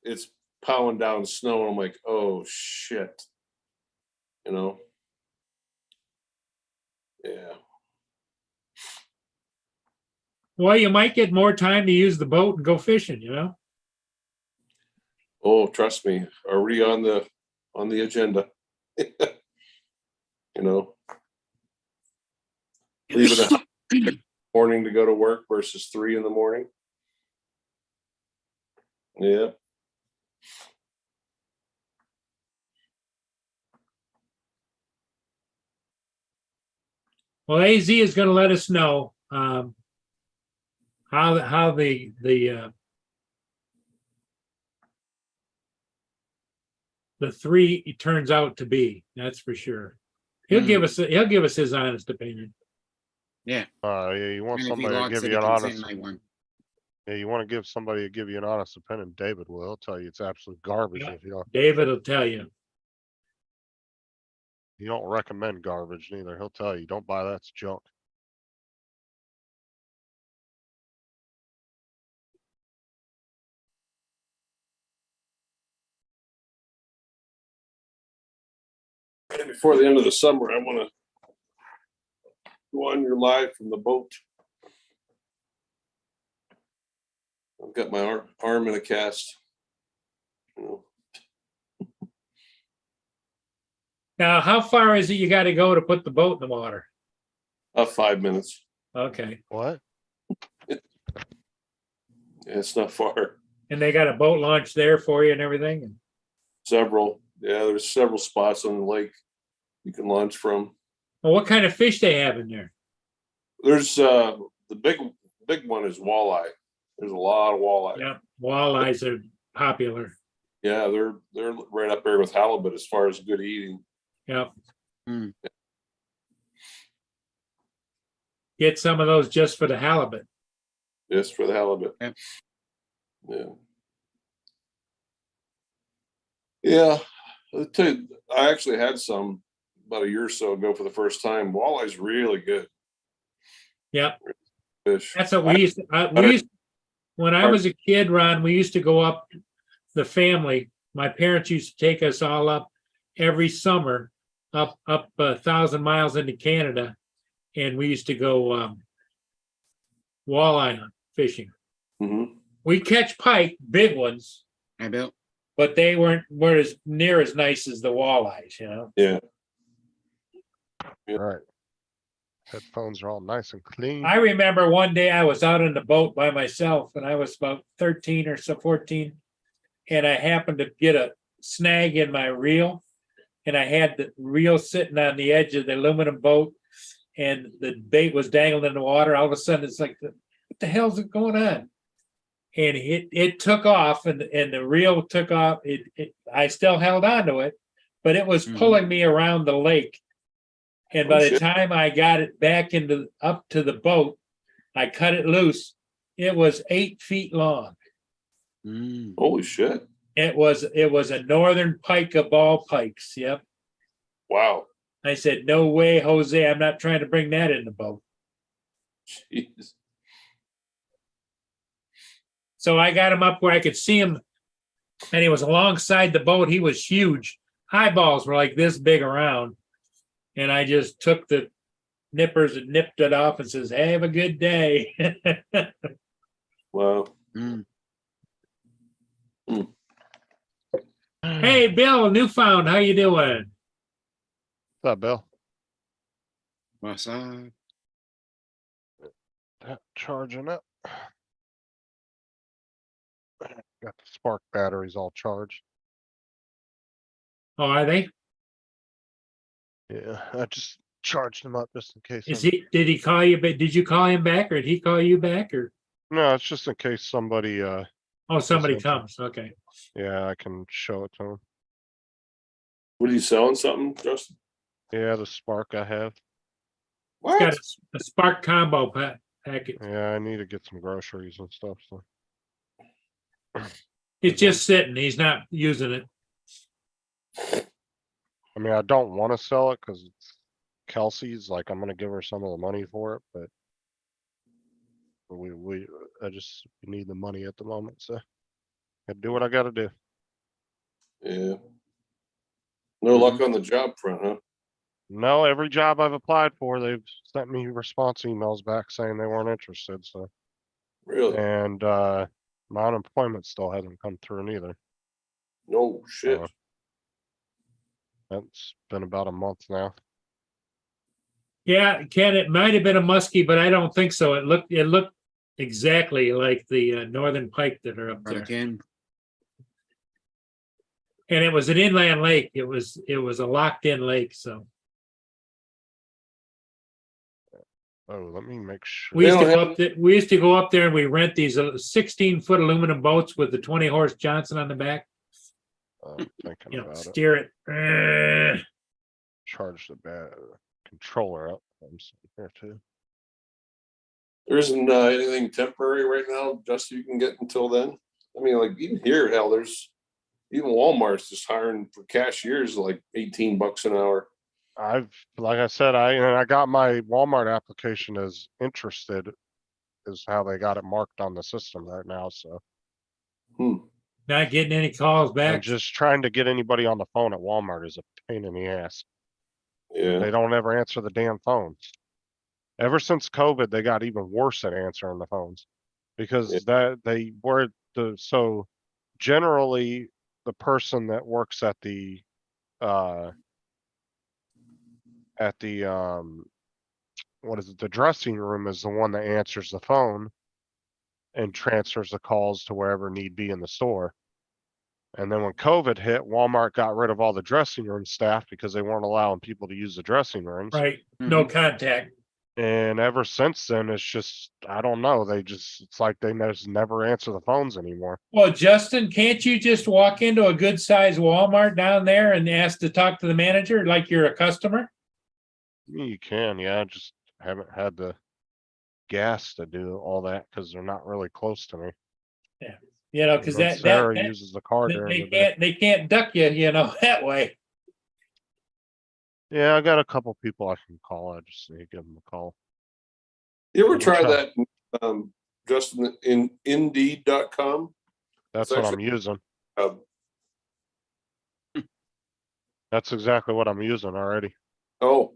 it's pounding down snow and I'm like, oh shit. Yeah. Well, you might get more time to use the boat and go fishing, Oh, trust me, already on the agenda. Leaving at morning to go to work versus 3 in the morning. Yeah. Well, AZ is going to let us know how the 3 turns out to be. That's for sure. He'll give us his honest opinion. Yeah. Yeah, you want And if he somebody to likes give it, you he an can honest. send me one. Yeah, you want to give somebody to give you an honest opinion. David will. He'll tell you it's absolute garbage Yeah. if you David will tell you. don't recommend garbage neither. He'll tell you don't buy that. It's junk. And before the end of the summer, I want to go on your live from the boat. I've got my arm in a cast. Now, how far is it you got to go to put the boat in the water? 5 minutes. Okay. What? Yeah, it's not far. And they got a boat launch there for you and everything? Several. Yeah, there's several spots on the lake you can launch from. Well, what kind of fish they have in there? There's the big one is walleye. There's a lot of walleye. Yeah, walleyes are popular. Yeah, they're right up there with halibut as far as good eating. Yeah. Mm. Get some of those just for the halibut. Just for the halibut. Yeah. Yeah. Yeah. I'll tell you, I actually had some about a year or so ago for the first time. Walleye's really good Yeah. fish. That's what we used to, when I was a kid, Ron, we used to go up, the family, my parents used to take us all up every summer up 1,000 miles into Canada. And we used to go walleye fishing. Mm-hmm. We catch pike, big ones, Hey, Bill. but they weren't as near as nice as the walleyes, Yeah. All right. Headphones are all nice and clean. I remember one day I was out on the boat by myself and I was about 13 or so, 14. And I happened to get a snag in my reel. And I had the reel sitting on the edge of the aluminum boat. And the bait was dangling in the water. All of a sudden, it's like, what the hell's going on? And it took off, and the reel took off. I still held on to it, but it was pulling me around the lake. And by the time I got it back up to the boat, I cut it loose. It was 8 feet long. Mm. Holy shit. It was a northern pike of ball pikes. Yep. Wow. I said, no way, Jose. I'm not trying to bring that in the boat. Jeez. So I got him up where I could see him, and he was alongside the boat. He was huge. Eyeballs were like this big around. And I just took the nippers and nipped it off and says, have a good day. Wow. Mm. Hey, Bill, Newfound, how you doing? What's up, Bill? What's up? Charging up. Got the spark batteries all charged. Oh, are they? Yeah, I just charged them up just in case. Is he, did he call you, but did you call him back or did he call you back or, No, it's just in case somebody, oh, somebody Yes, sir. comes, okay. yeah, I can show it to them. What are you selling something, Justin? Yeah, the spark I have. He's got a Spark combo package. Yeah, I need to get some groceries and stuff, so. It's just sitting, he's not using it. I mean, I don't wanna sell it because it's Kelsey's, like, I'm gonna give her some of the money for it, but I just need the money at the moment, so gotta do what I gotta do. Yeah. No luck on the job front, huh? No, every job I've applied for, they've sent me response emails back saying they weren't interested, so. Really? And, my unemployment still hasn't come through neither. No shit. Uh, That's been about a month now. Yeah, Ken, it might have been a muskie, but I don't think so. It looked exactly like the northern pike that are up Right there. again. And it was an inland lake. It was a locked in lake, so. Oh, let me make sure. We used to don't go up there, we used to go up there and we rent these 16-foot aluminum boats with the 20-horse Johnson on the back, I'm thinking you know, about it. steer it. Charge the controller up. I'm sitting here too. There isn't anything temporary right now, just you can get until then. I mean, like even here, hell, there's even Walmart's just hiring for cashiers like $18 an hour. Like I said, I got my Walmart application as interested, is how they got it marked on the system right now, so. Not getting any calls And back. just trying to get anybody on the phone at Walmart is a pain in the ass. Yeah. They don't ever answer the damn phones. Ever since COVID, they got even worse at answering the phones. Because so generally the person that works at the what is it, the dressing room is the one that answers the phone and transfers the calls to wherever need be in the store. And then when COVID hit, Walmart got rid of all the dressing room staff because they weren't allowing people to use the dressing rooms. Right, no contact. And ever since then, it's just, I don't know, it's like they just never answer the phones anymore. Well, Justin, can't you just walk into a good sized Walmart down there and ask to talk to the manager like you're a customer? You can, yeah, I just haven't had the gas to do all that because they're not really close to me. You know, because And then that Sarah uses the car during the day. they can't duck you, you know, that way. Yeah, I got a couple people I can call. I just need to give them a call. You ever Let me try try. that, Justin, in Indeed.com? That's It's what I'm actually- using. Uh, That's exactly what I'm using already. oh,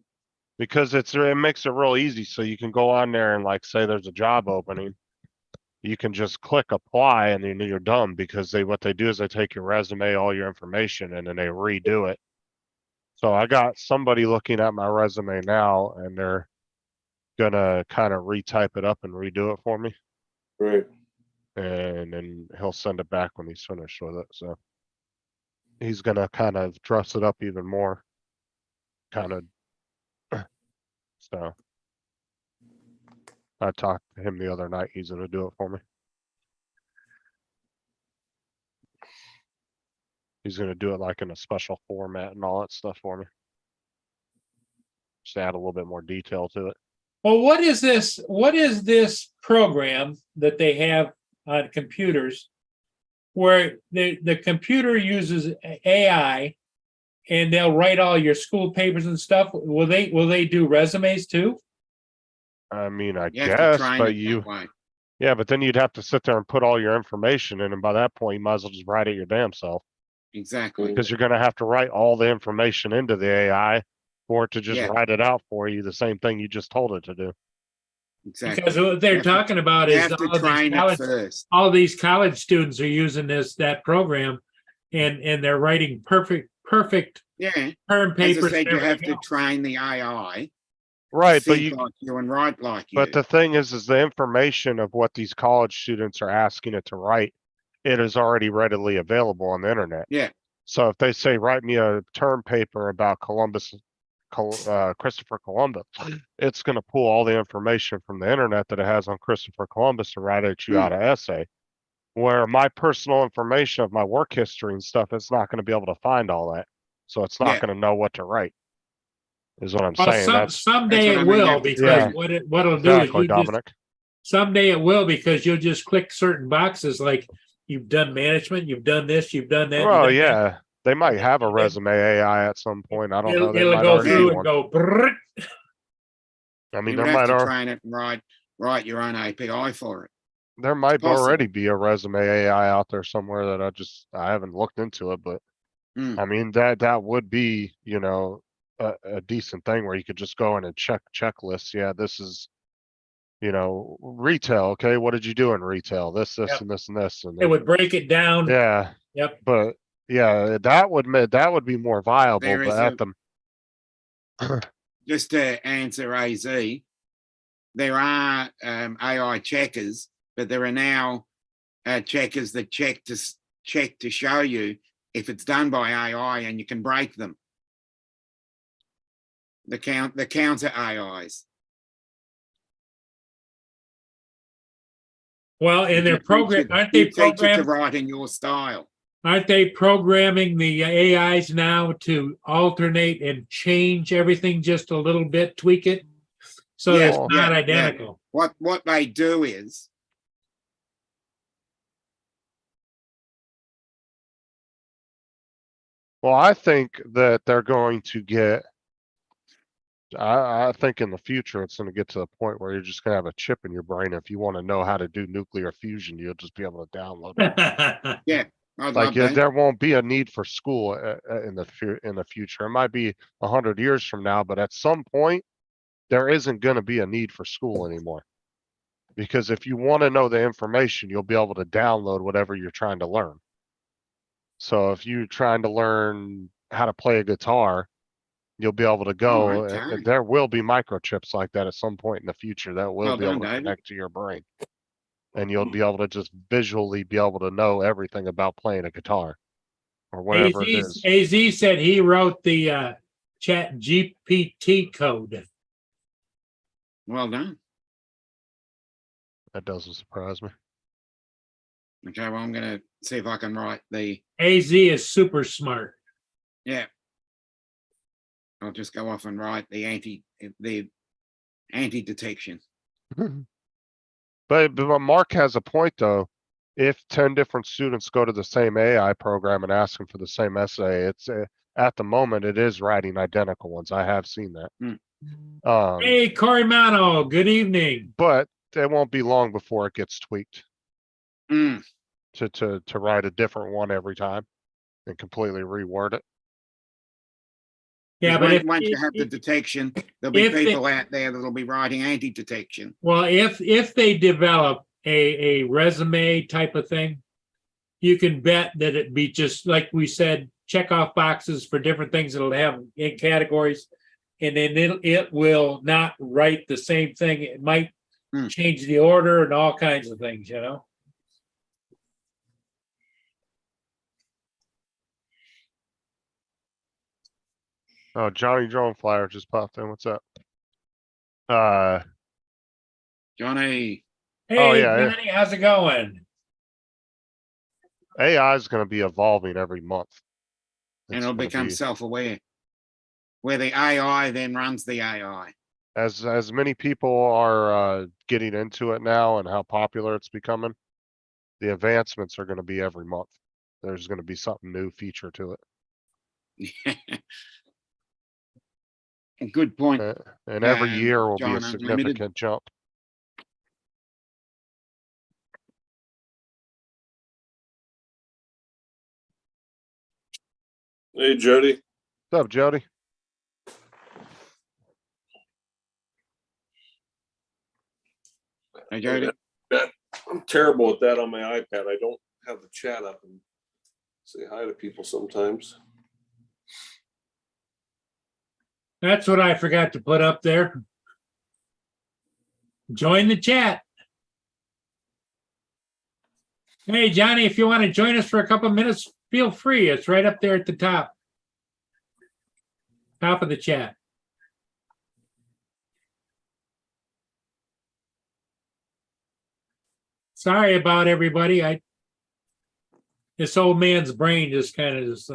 Because it makes it real easy. So you can go on there and like say there's a job opening. You can just click apply and then you're done, because what they do is they take your resume, all your information, and then they redo it. So I got somebody looking at my resume now and they're gonna kind of retype it up and redo it for me. right. And then he'll send it back when he's finished with it. So he's gonna kind of dress it up even more. Kind of. So I talked to him the other night. He's gonna do it for me. He's gonna do it like in a special format and all that stuff for me. Just add a little bit more detail to it. Well, what is this? What is this program that they have on computers where the computer uses AI and they'll write all your school papers and stuff? Will they do resumes too? I mean, I You have to guess, train but it that way. yeah, but then you'd have to sit there and put all your information in, and by that point, you might as well just write it your damn self, Exactly. because you're gonna have to write all the information into the AI for it to just Yeah. write it out for you, the same thing you just told it to do. Exactly. Because what they're You have to- talking about You is have to train it first. all these college students are using that program, and they're writing perfect Yeah. term As papers. I said, and you have everything to else. train the AI Right, but think you, like you and write like you. but the thing is the information of what these college students are asking it to write, it is already readily available on the internet. Yeah. So if they say, write me a term paper about Christopher Columbus, it's gonna pull all the information from the internet that it has on Christopher Columbus and write it you out an essay. Where my personal information of my work history and stuff, it's not gonna be able to find all that. So it's not Yeah. gonna know what to write. Is what I'm Well, saying. That's someday what I it mean, will, that's because Yeah. what it'll do is exactly, you just, Dominic. someday it will, because you'll just click certain boxes like you've done management, you've done this, you've done that. you've Well, done that. yeah, they might have a And resume AI at some point. I don't know. They It'll might go already through be and one. go. brrrt. I mean, You there would have might to al- train it and write your own API for it. there might possible. already be a resume AI out there somewhere that I haven't looked into it, but Hmm. I mean that would be, you know, a decent thing where you could just go in and checklists. Yeah, this is, you know, retail. Okay, what did you do in retail? This, Yep. and this and this, and It then, would break it down. yeah, Yep. but yeah, that would be more viable. There But is at the Just to answer AZ, there are AI checkers, but there are now checkers that check to show you if it's done by AI, and you can break them. The counter AIs. Well, and they're program, aren't they You teach it to programmed? write in your style. Aren't they programming the AIs now to alternate and change everything just a little bit, tweak it? So Yeah, it's not yeah. identical. What they do is well, I think that they're going to get. I think in the future it's going to get to the point where you're just going to have a chip in your brain. If you want to know how to do nuclear fusion, you'll just be able to download it. I'd Like love that. there won't be a need for school in the future. It might be 100 years from now, but at some point there isn't going to be a need for school anymore. Because if you want to know the information, you'll be able to download whatever you're trying to learn. So if you're trying to learn how to play a guitar, you'll be able to go. okay. And there will be microchips like that at some point in the future that will Well be able done, to David. connect to your brain. And you'll be able to just visually be able to know everything about playing a guitar or whatever it is. AZ said he wrote the Chat GPT code. Well done. That doesn't surprise me. Okay, well, I'm gonna see if I can write the AZ is super smart. yeah. I'll just go off and write the anti-detection. But Mark has a point though. If 10 different students go to the same AI program and ask them for the same essay, it's at the moment it is writing identical ones. I have seen that. Hey, Cory Mano, good evening. But it won't be long before it gets tweaked Mm. to write a different one every time and completely reword it. Yeah, but if, once you have the detection, there'll be if they- people out there that'll be writing anti-detection. well, if they develop a resume type of thing, you can bet that it'd be just like we said, check off boxes for different things that'll have in categories. And then it will not write the same thing. It might Hmm. change the order and all kinds of things, you know? Oh, Johnny Drone Flyer just popped in. What's up? Johnny, Hey, Oh, yeah. Johnny, how's it going? AI is going to be evolving every month. and It's it'll gonna become be- self-aware, where the AI then runs the AI. as many people are getting into it now and how popular it's becoming, the advancements are going to be every month. There's going to be something new feature to it. A good point. And every Um, year will be John a Unlimited. significant jump. Hey, Jody. What's up, Jody? Hey, Jody. I'm terrible at that on my iPad. I don't have the chat up and say hi to people sometimes. That's what I forgot to put up there. Join the chat. Hey, Johnny, if you want to join us for a couple minutes, feel free. It's right up there at the top. Top of the chat. Sorry about everybody. This old man's brain just kind of just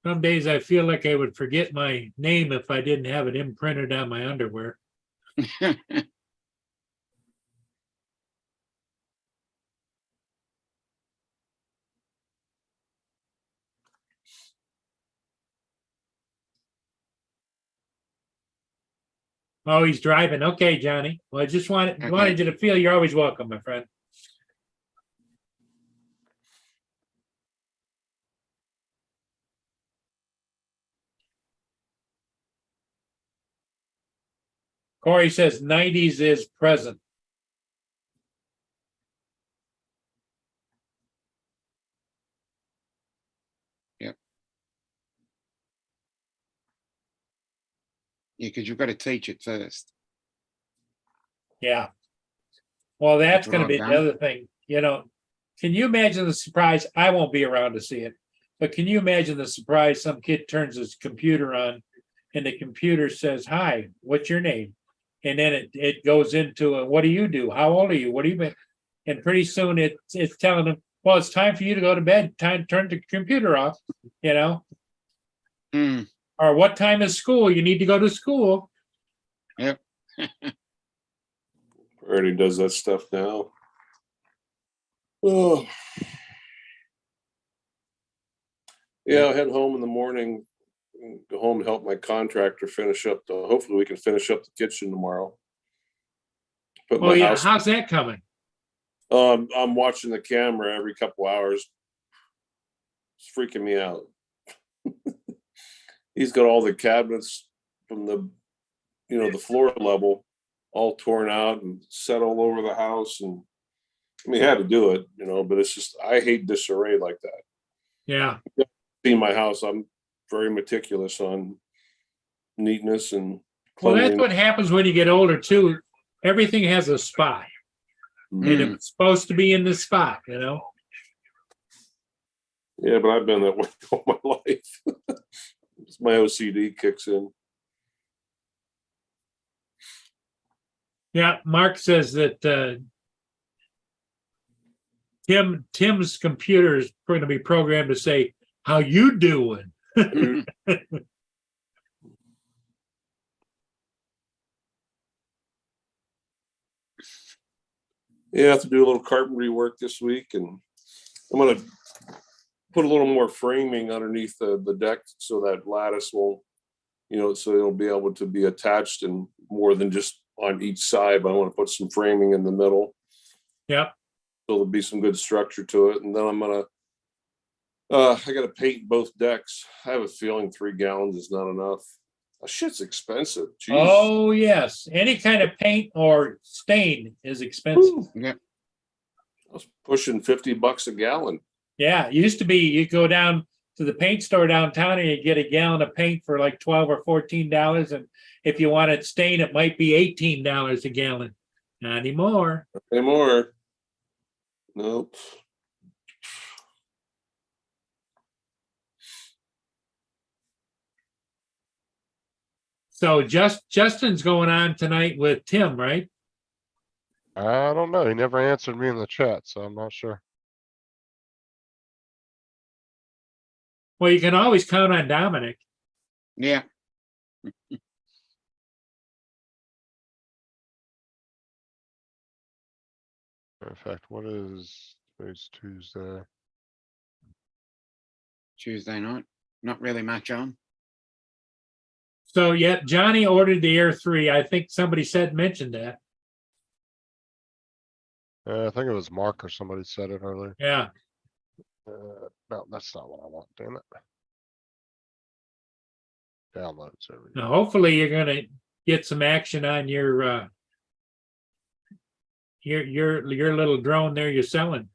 some days I feel like I would forget my name if I didn't have it imprinted on my underwear. Oh, he's driving. Okay, Johnny. Well, I just wanted you to feel you're always welcome, my friend. Corey says 90s is present. Yeah, because you've got to teach it first. Yeah. Well, that's That's what going to I've be the done. other thing. You know, can you imagine the surprise? I won't be around to see it, but can you imagine the surprise? Some kid turns his computer on and the computer says, "Hi, what's your name?" And then it goes into what do you do? How old are you? What do you been? And pretty soon it's telling them, well, it's time for you to go to bed. Time to turn the computer off, you know? Hmm. Or what time is school? You need to go to school. Yep. Already does that stuff now. Oh. Yeah, I'll head home in the morning, and go home and help my contractor finish up hopefully we can finish up the kitchen tomorrow. Put Oh my yeah, house, how's that coming? I'm watching the camera every couple hours. It's freaking me out. He's got all the cabinets from the floor level all torn out and set all over the house. And I mean, he had to do it, but it's just, I hate disarray like that. Yeah. See my house, I'm very meticulous on neatness and Well, that's cleanliness. what happens when you get older too. Everything has a spot. And it's supposed to be in the spot, Yeah, but I've been that way all my life. My OCD kicks in. Yeah, Mark says that Tim's computer is going to be programmed to say, "How you doing?" Yeah, I have to do a little carpentry work this week, and I'm gonna put a little more framing underneath the deck so that lattice will, so it'll be able to be attached and more than just on each side. But I want to put some framing in the middle. Yep. So there'll be some good structure to it, and then I'm gonna. I gotta paint both decks. I have a feeling 3 gallons is not enough. That shit's expensive. Jeez. Oh yes, any kind of paint or stain is expensive. Yeah. I was pushing $50 a gallon. Yeah, it used to be you go down to the paint store downtown and you get a gallon of paint for like $12 or $14, and if you want it stained, it might be $18 a gallon. Not anymore. Anymore. Nope. So Justin's going on tonight with Tim, right? I don't know. He never answered me in the chat, so I'm not sure. Well, you can always count on Dominic. Yeah. In fact, what is today's Tuesday? Tuesday night. Not really much on. So yeah, Johnny ordered the Air 3. I think somebody mentioned that. I think it was Mark or somebody said it earlier. Yeah. No, that's not what I want. Damn it. Downloads everything. Now, hopefully you're gonna get some action on your little drone there you're selling.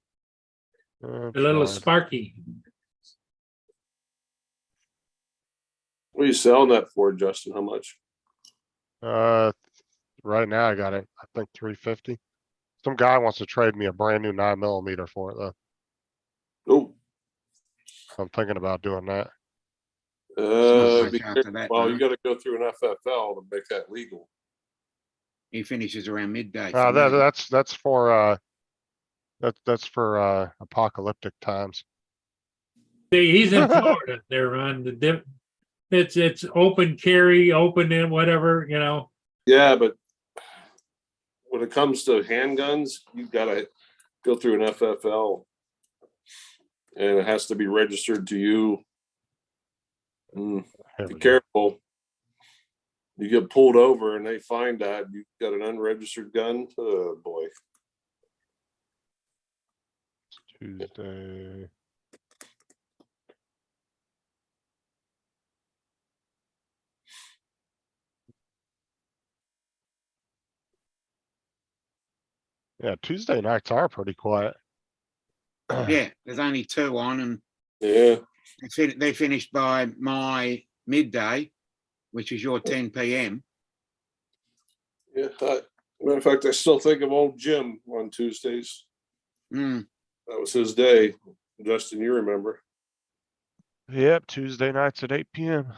A little Tried. Sparky. What are you selling that for, Justin? How much? Right now I got it, I think 350. Some guy wants to trade me a brand new 9mm for it though. Oh, I'm thinking about doing that. much be after careful. that, Well, you Mark. gotta go through an FFL to make that legal. He finishes around midday. for That, me. that's for, that's for, apocalyptic times. See, he's in Florida there, Ron. It's open carry, open and whatever, you know. Yeah, but when it comes to handguns, you gotta go through an FFL. And it has to be registered to you. Be careful. You get pulled over and they find that you got an unregistered gun. Oh boy. Tuesday. Yeah, Tuesday nights are pretty quiet. Yeah, there's only 2 on, and Yeah. they finished by my midday, which is your 10 p.m. Yeah. Matter of fact, I still think of old Jim on Tuesdays. Mm. That was his day. Justin, you remember? Yep, Tuesday nights at 8 PM.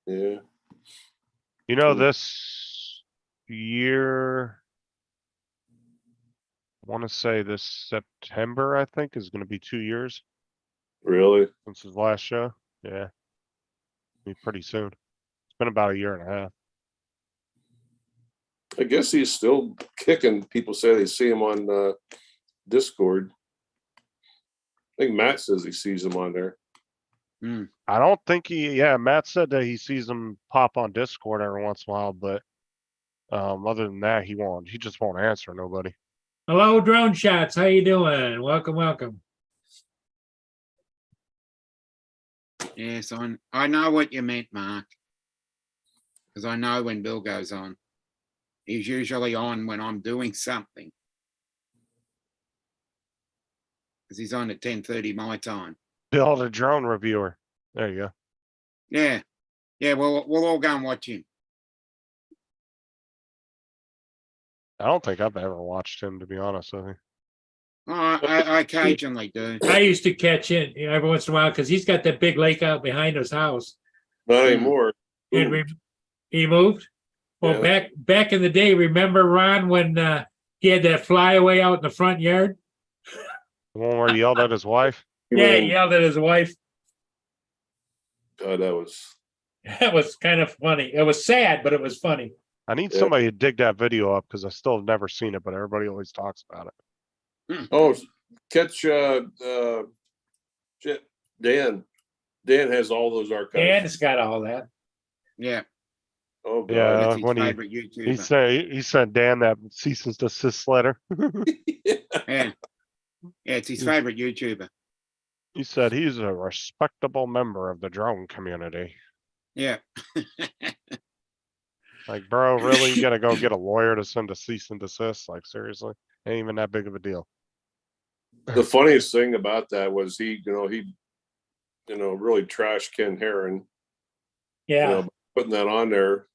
Yeah. You know, Cool. this year, I want to say this September, I think, is going to be 2 years Really? since his last show. Yeah, be pretty soon. It's been about a year and a half. I guess he's still kicking. People say they see him on Discord. I think Matt says he sees him on there. I don't think yeah, Matt said that he sees him pop on Discord every once in a while, but other than that, he just won't answer nobody. Hello, Drone Shots. How you doing? Welcome, welcome. Yes, I know what you meant, Mark, because I know when Bill goes on. He's usually on when I'm doing something, because he's on at 10:30 my time. Bill, the drone reviewer. There you go. Yeah, we'll all go and watch him. I don't think I've ever watched him, to be honest with you. I occasionally do. I used to catch it every once in a while because he's got that big lake out behind his house. Not anymore. And he moved. Well, Yeah. back in the day, remember Ron when he had that flyaway out in the front yard? The one where he yelled at his wife. Yeah, he yelled at his wife. God, that was. That was kind of funny. It was sad, but it was funny. I need Yeah. somebody to dig that video up because I still have never seen it, but everybody always talks about it. Oh, catch shit, Dan. Dan has all those archives. Dan's got all that. Yeah, Oh God. Yeah. that's his when he- favorite YouTuber. He sent Dan that cease and desist letter. Yeah, it's his favorite YouTuber. He said he's a respectable member of the drone community. Yeah. Like, bro, really? You gotta go get a lawyer to send a cease and desist? Like, seriously? Ain't even that big of a deal. The funniest thing about that was he really trashed Ken Heron, Yeah. putting that on there.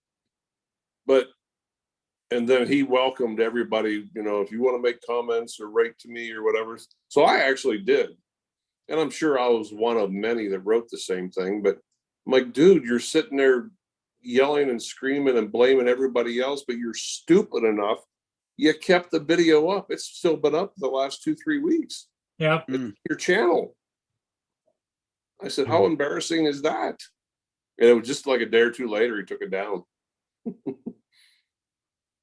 And then he welcomed everybody, if you want to make comments or write to me or whatever. So I actually did. And I'm sure I was one of many that wrote the same thing, but I'm like, dude, you're sitting there yelling and screaming and blaming everybody else, but you're stupid enough. You kept the video up. It's still been up the last 2-3 weeks. Yeah. Your channel. I said, how embarrassing is that? And it was just like a day or two later, he took it down.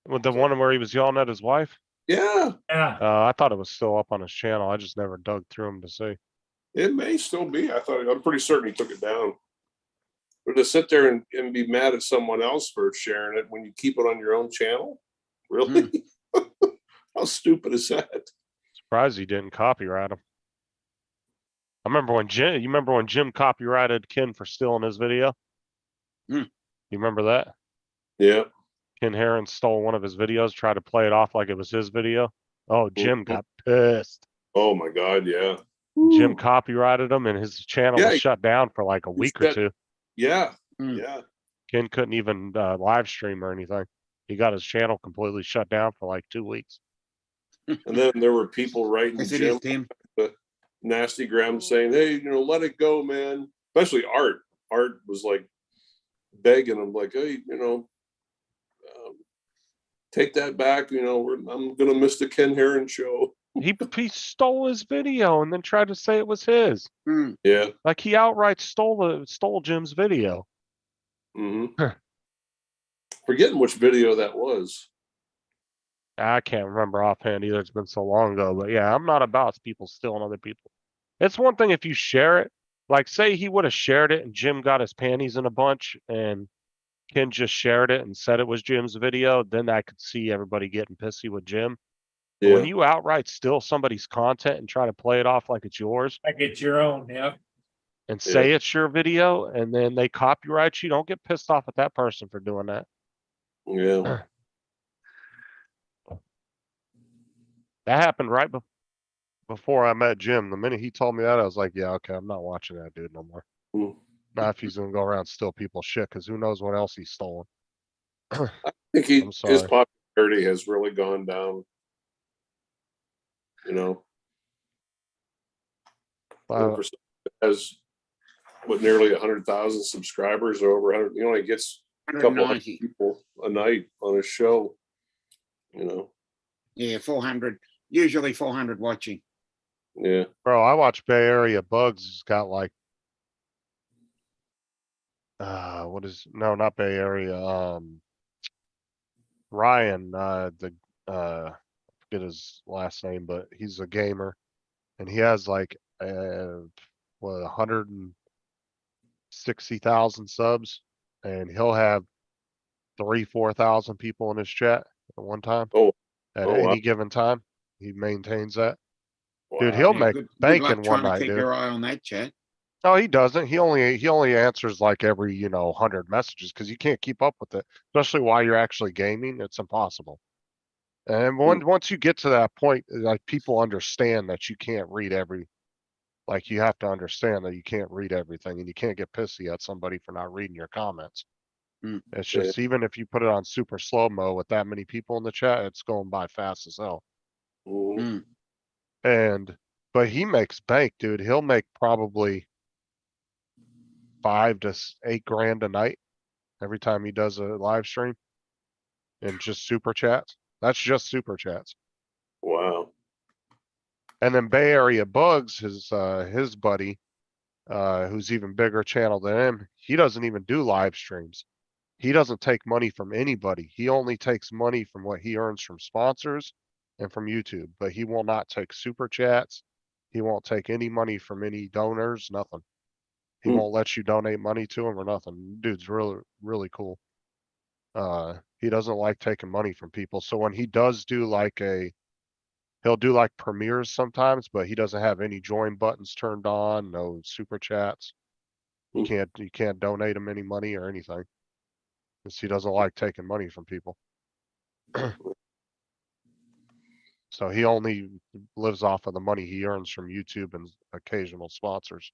With the one where he was yelling at his wife? Yeah, Yeah. I thought it was still up on his channel. I just never dug through him to see. it may still be. I'm pretty certain he took it down. But to sit there and be mad at someone else for sharing it when you keep it on your own channel, really? How stupid is that? Surprised he didn't copyright him. I remember when Jim copyrighted Ken for stealing his video? You remember that? Yeah. Ken Heron stole one of his videos, tried to play it off like it was his video. Oh, Jim got pissed. Oh my God, yeah. Jim copyrighted him and his channel Yeah, was shut down for like a week or said- two. Yeah, Mm. yeah. Ken couldn't even live stream or anything. He got his channel completely shut down for like 2 weeks. And then there were people writing Yes, it is, Jim Tim. nasty gram saying, "Hey, let it go, man." Especially Art. Art was like begging him, like, "Hey, take that back. I'm gonna miss the Ken Heron show." He stole his video and then tried to say it was his. Mm. Yeah. Like he outright stole Jim's video. hmm Forgetting which video that was. I can't remember offhand either. It's been so long ago. But yeah, I'm not about people stealing other people. It's one thing if you share it. Like say he would have shared it and Jim got his panties in a bunch and Ken just shared it and said it was Jim's video, then I could see everybody getting pissy with Jim. But Yeah. when you outright steal somebody's content and try to play it off like it's yours Like it's your own, yeah. and say it's your video and then they copyright you, don't get pissed off at that person for doing that. Yeah. That happened right before I met Jim. The minute he told me that, I was like, yeah, okay, I'm not watching that dude no more. Mm. Not if he's gonna go around and steal people's shit, because who knows what else he's stolen. I think I'm his sorry. popularity has really gone down. For someone that has nearly 100,000 subscribers or over 100. He only gets a couple of 190. people a night on his show. Yeah, 400. Usually 400 watching. Yeah. Bro, I watch Bay Area Bugs. Has got like, not Bay Area. Ryan, I forget his last name, but he's a gamer, and he has like 160,000 subs, and he'll have 3,000-4,000 people in his chat at one time. Oh, At wow. any given time, he maintains that. Dude, Wow. he'll Yeah, make good bank luck in trying one to night, keep dude. your eye on that chat. No, he doesn't. He only answers like every 100 messages because you can't keep up with it, especially while you're actually gaming. It's impossible. And once you get to that point, like people understand that you can't read like you have to understand that you can't read everything and you can't get pissy at somebody for not reading your comments. Mm. It's just even if you put it on super slow-mo with that many people in the chat, it's going by fast as hell. Mm. Mm. But he makes bank, dude. He'll make probably 5 to 8 grand a night every time he does a live stream and just super chats. That's just super chats. Wow. And then Bay Area Bugs, his buddy, who's even bigger channel than him, he doesn't even do live streams. He doesn't take money from anybody. He only takes money from what he earns from sponsors and from YouTube, but he will not take super chats. He won't take any money from any donors, nothing. He won't let you donate money to him or nothing. Dude's really, really cool. He doesn't like taking money from people. So when he does do he'll do like premieres sometimes, but he doesn't have any join buttons turned on, no super chats. You can't donate him any money or anything. Because he doesn't like taking money from people. So he only lives off of the money he earns from YouTube and occasional sponsors.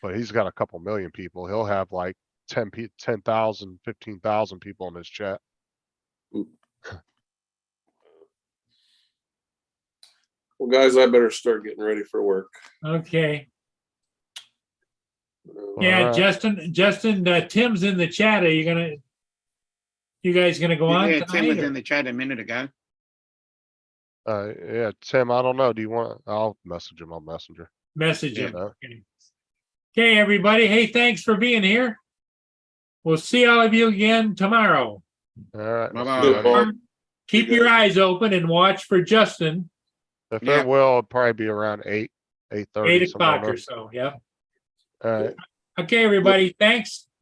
But he's got a couple million people. He'll have like 10,000, 15,000 people in his chat. Well, guys, I better start getting ready for work. Okay. Yeah, Alright. Justin, Tim's in the chat. Are you guys gonna go on Yeah, Tim was tonight? in the chat a minute ago. Yeah, Tim, I don't know. I'll message him on Messenger. Message him. Yeah. Okay. Okay, everybody. Hey, thanks for being here. We'll see all of you again tomorrow. All right. Bye-bye. see you later. Bye. Keep your eyes open and watch for Justin. If Yeah. it will, it'll probably be around 8:30. 8 o'clock or so. Yeah. All right. Okay, everybody. Thanks.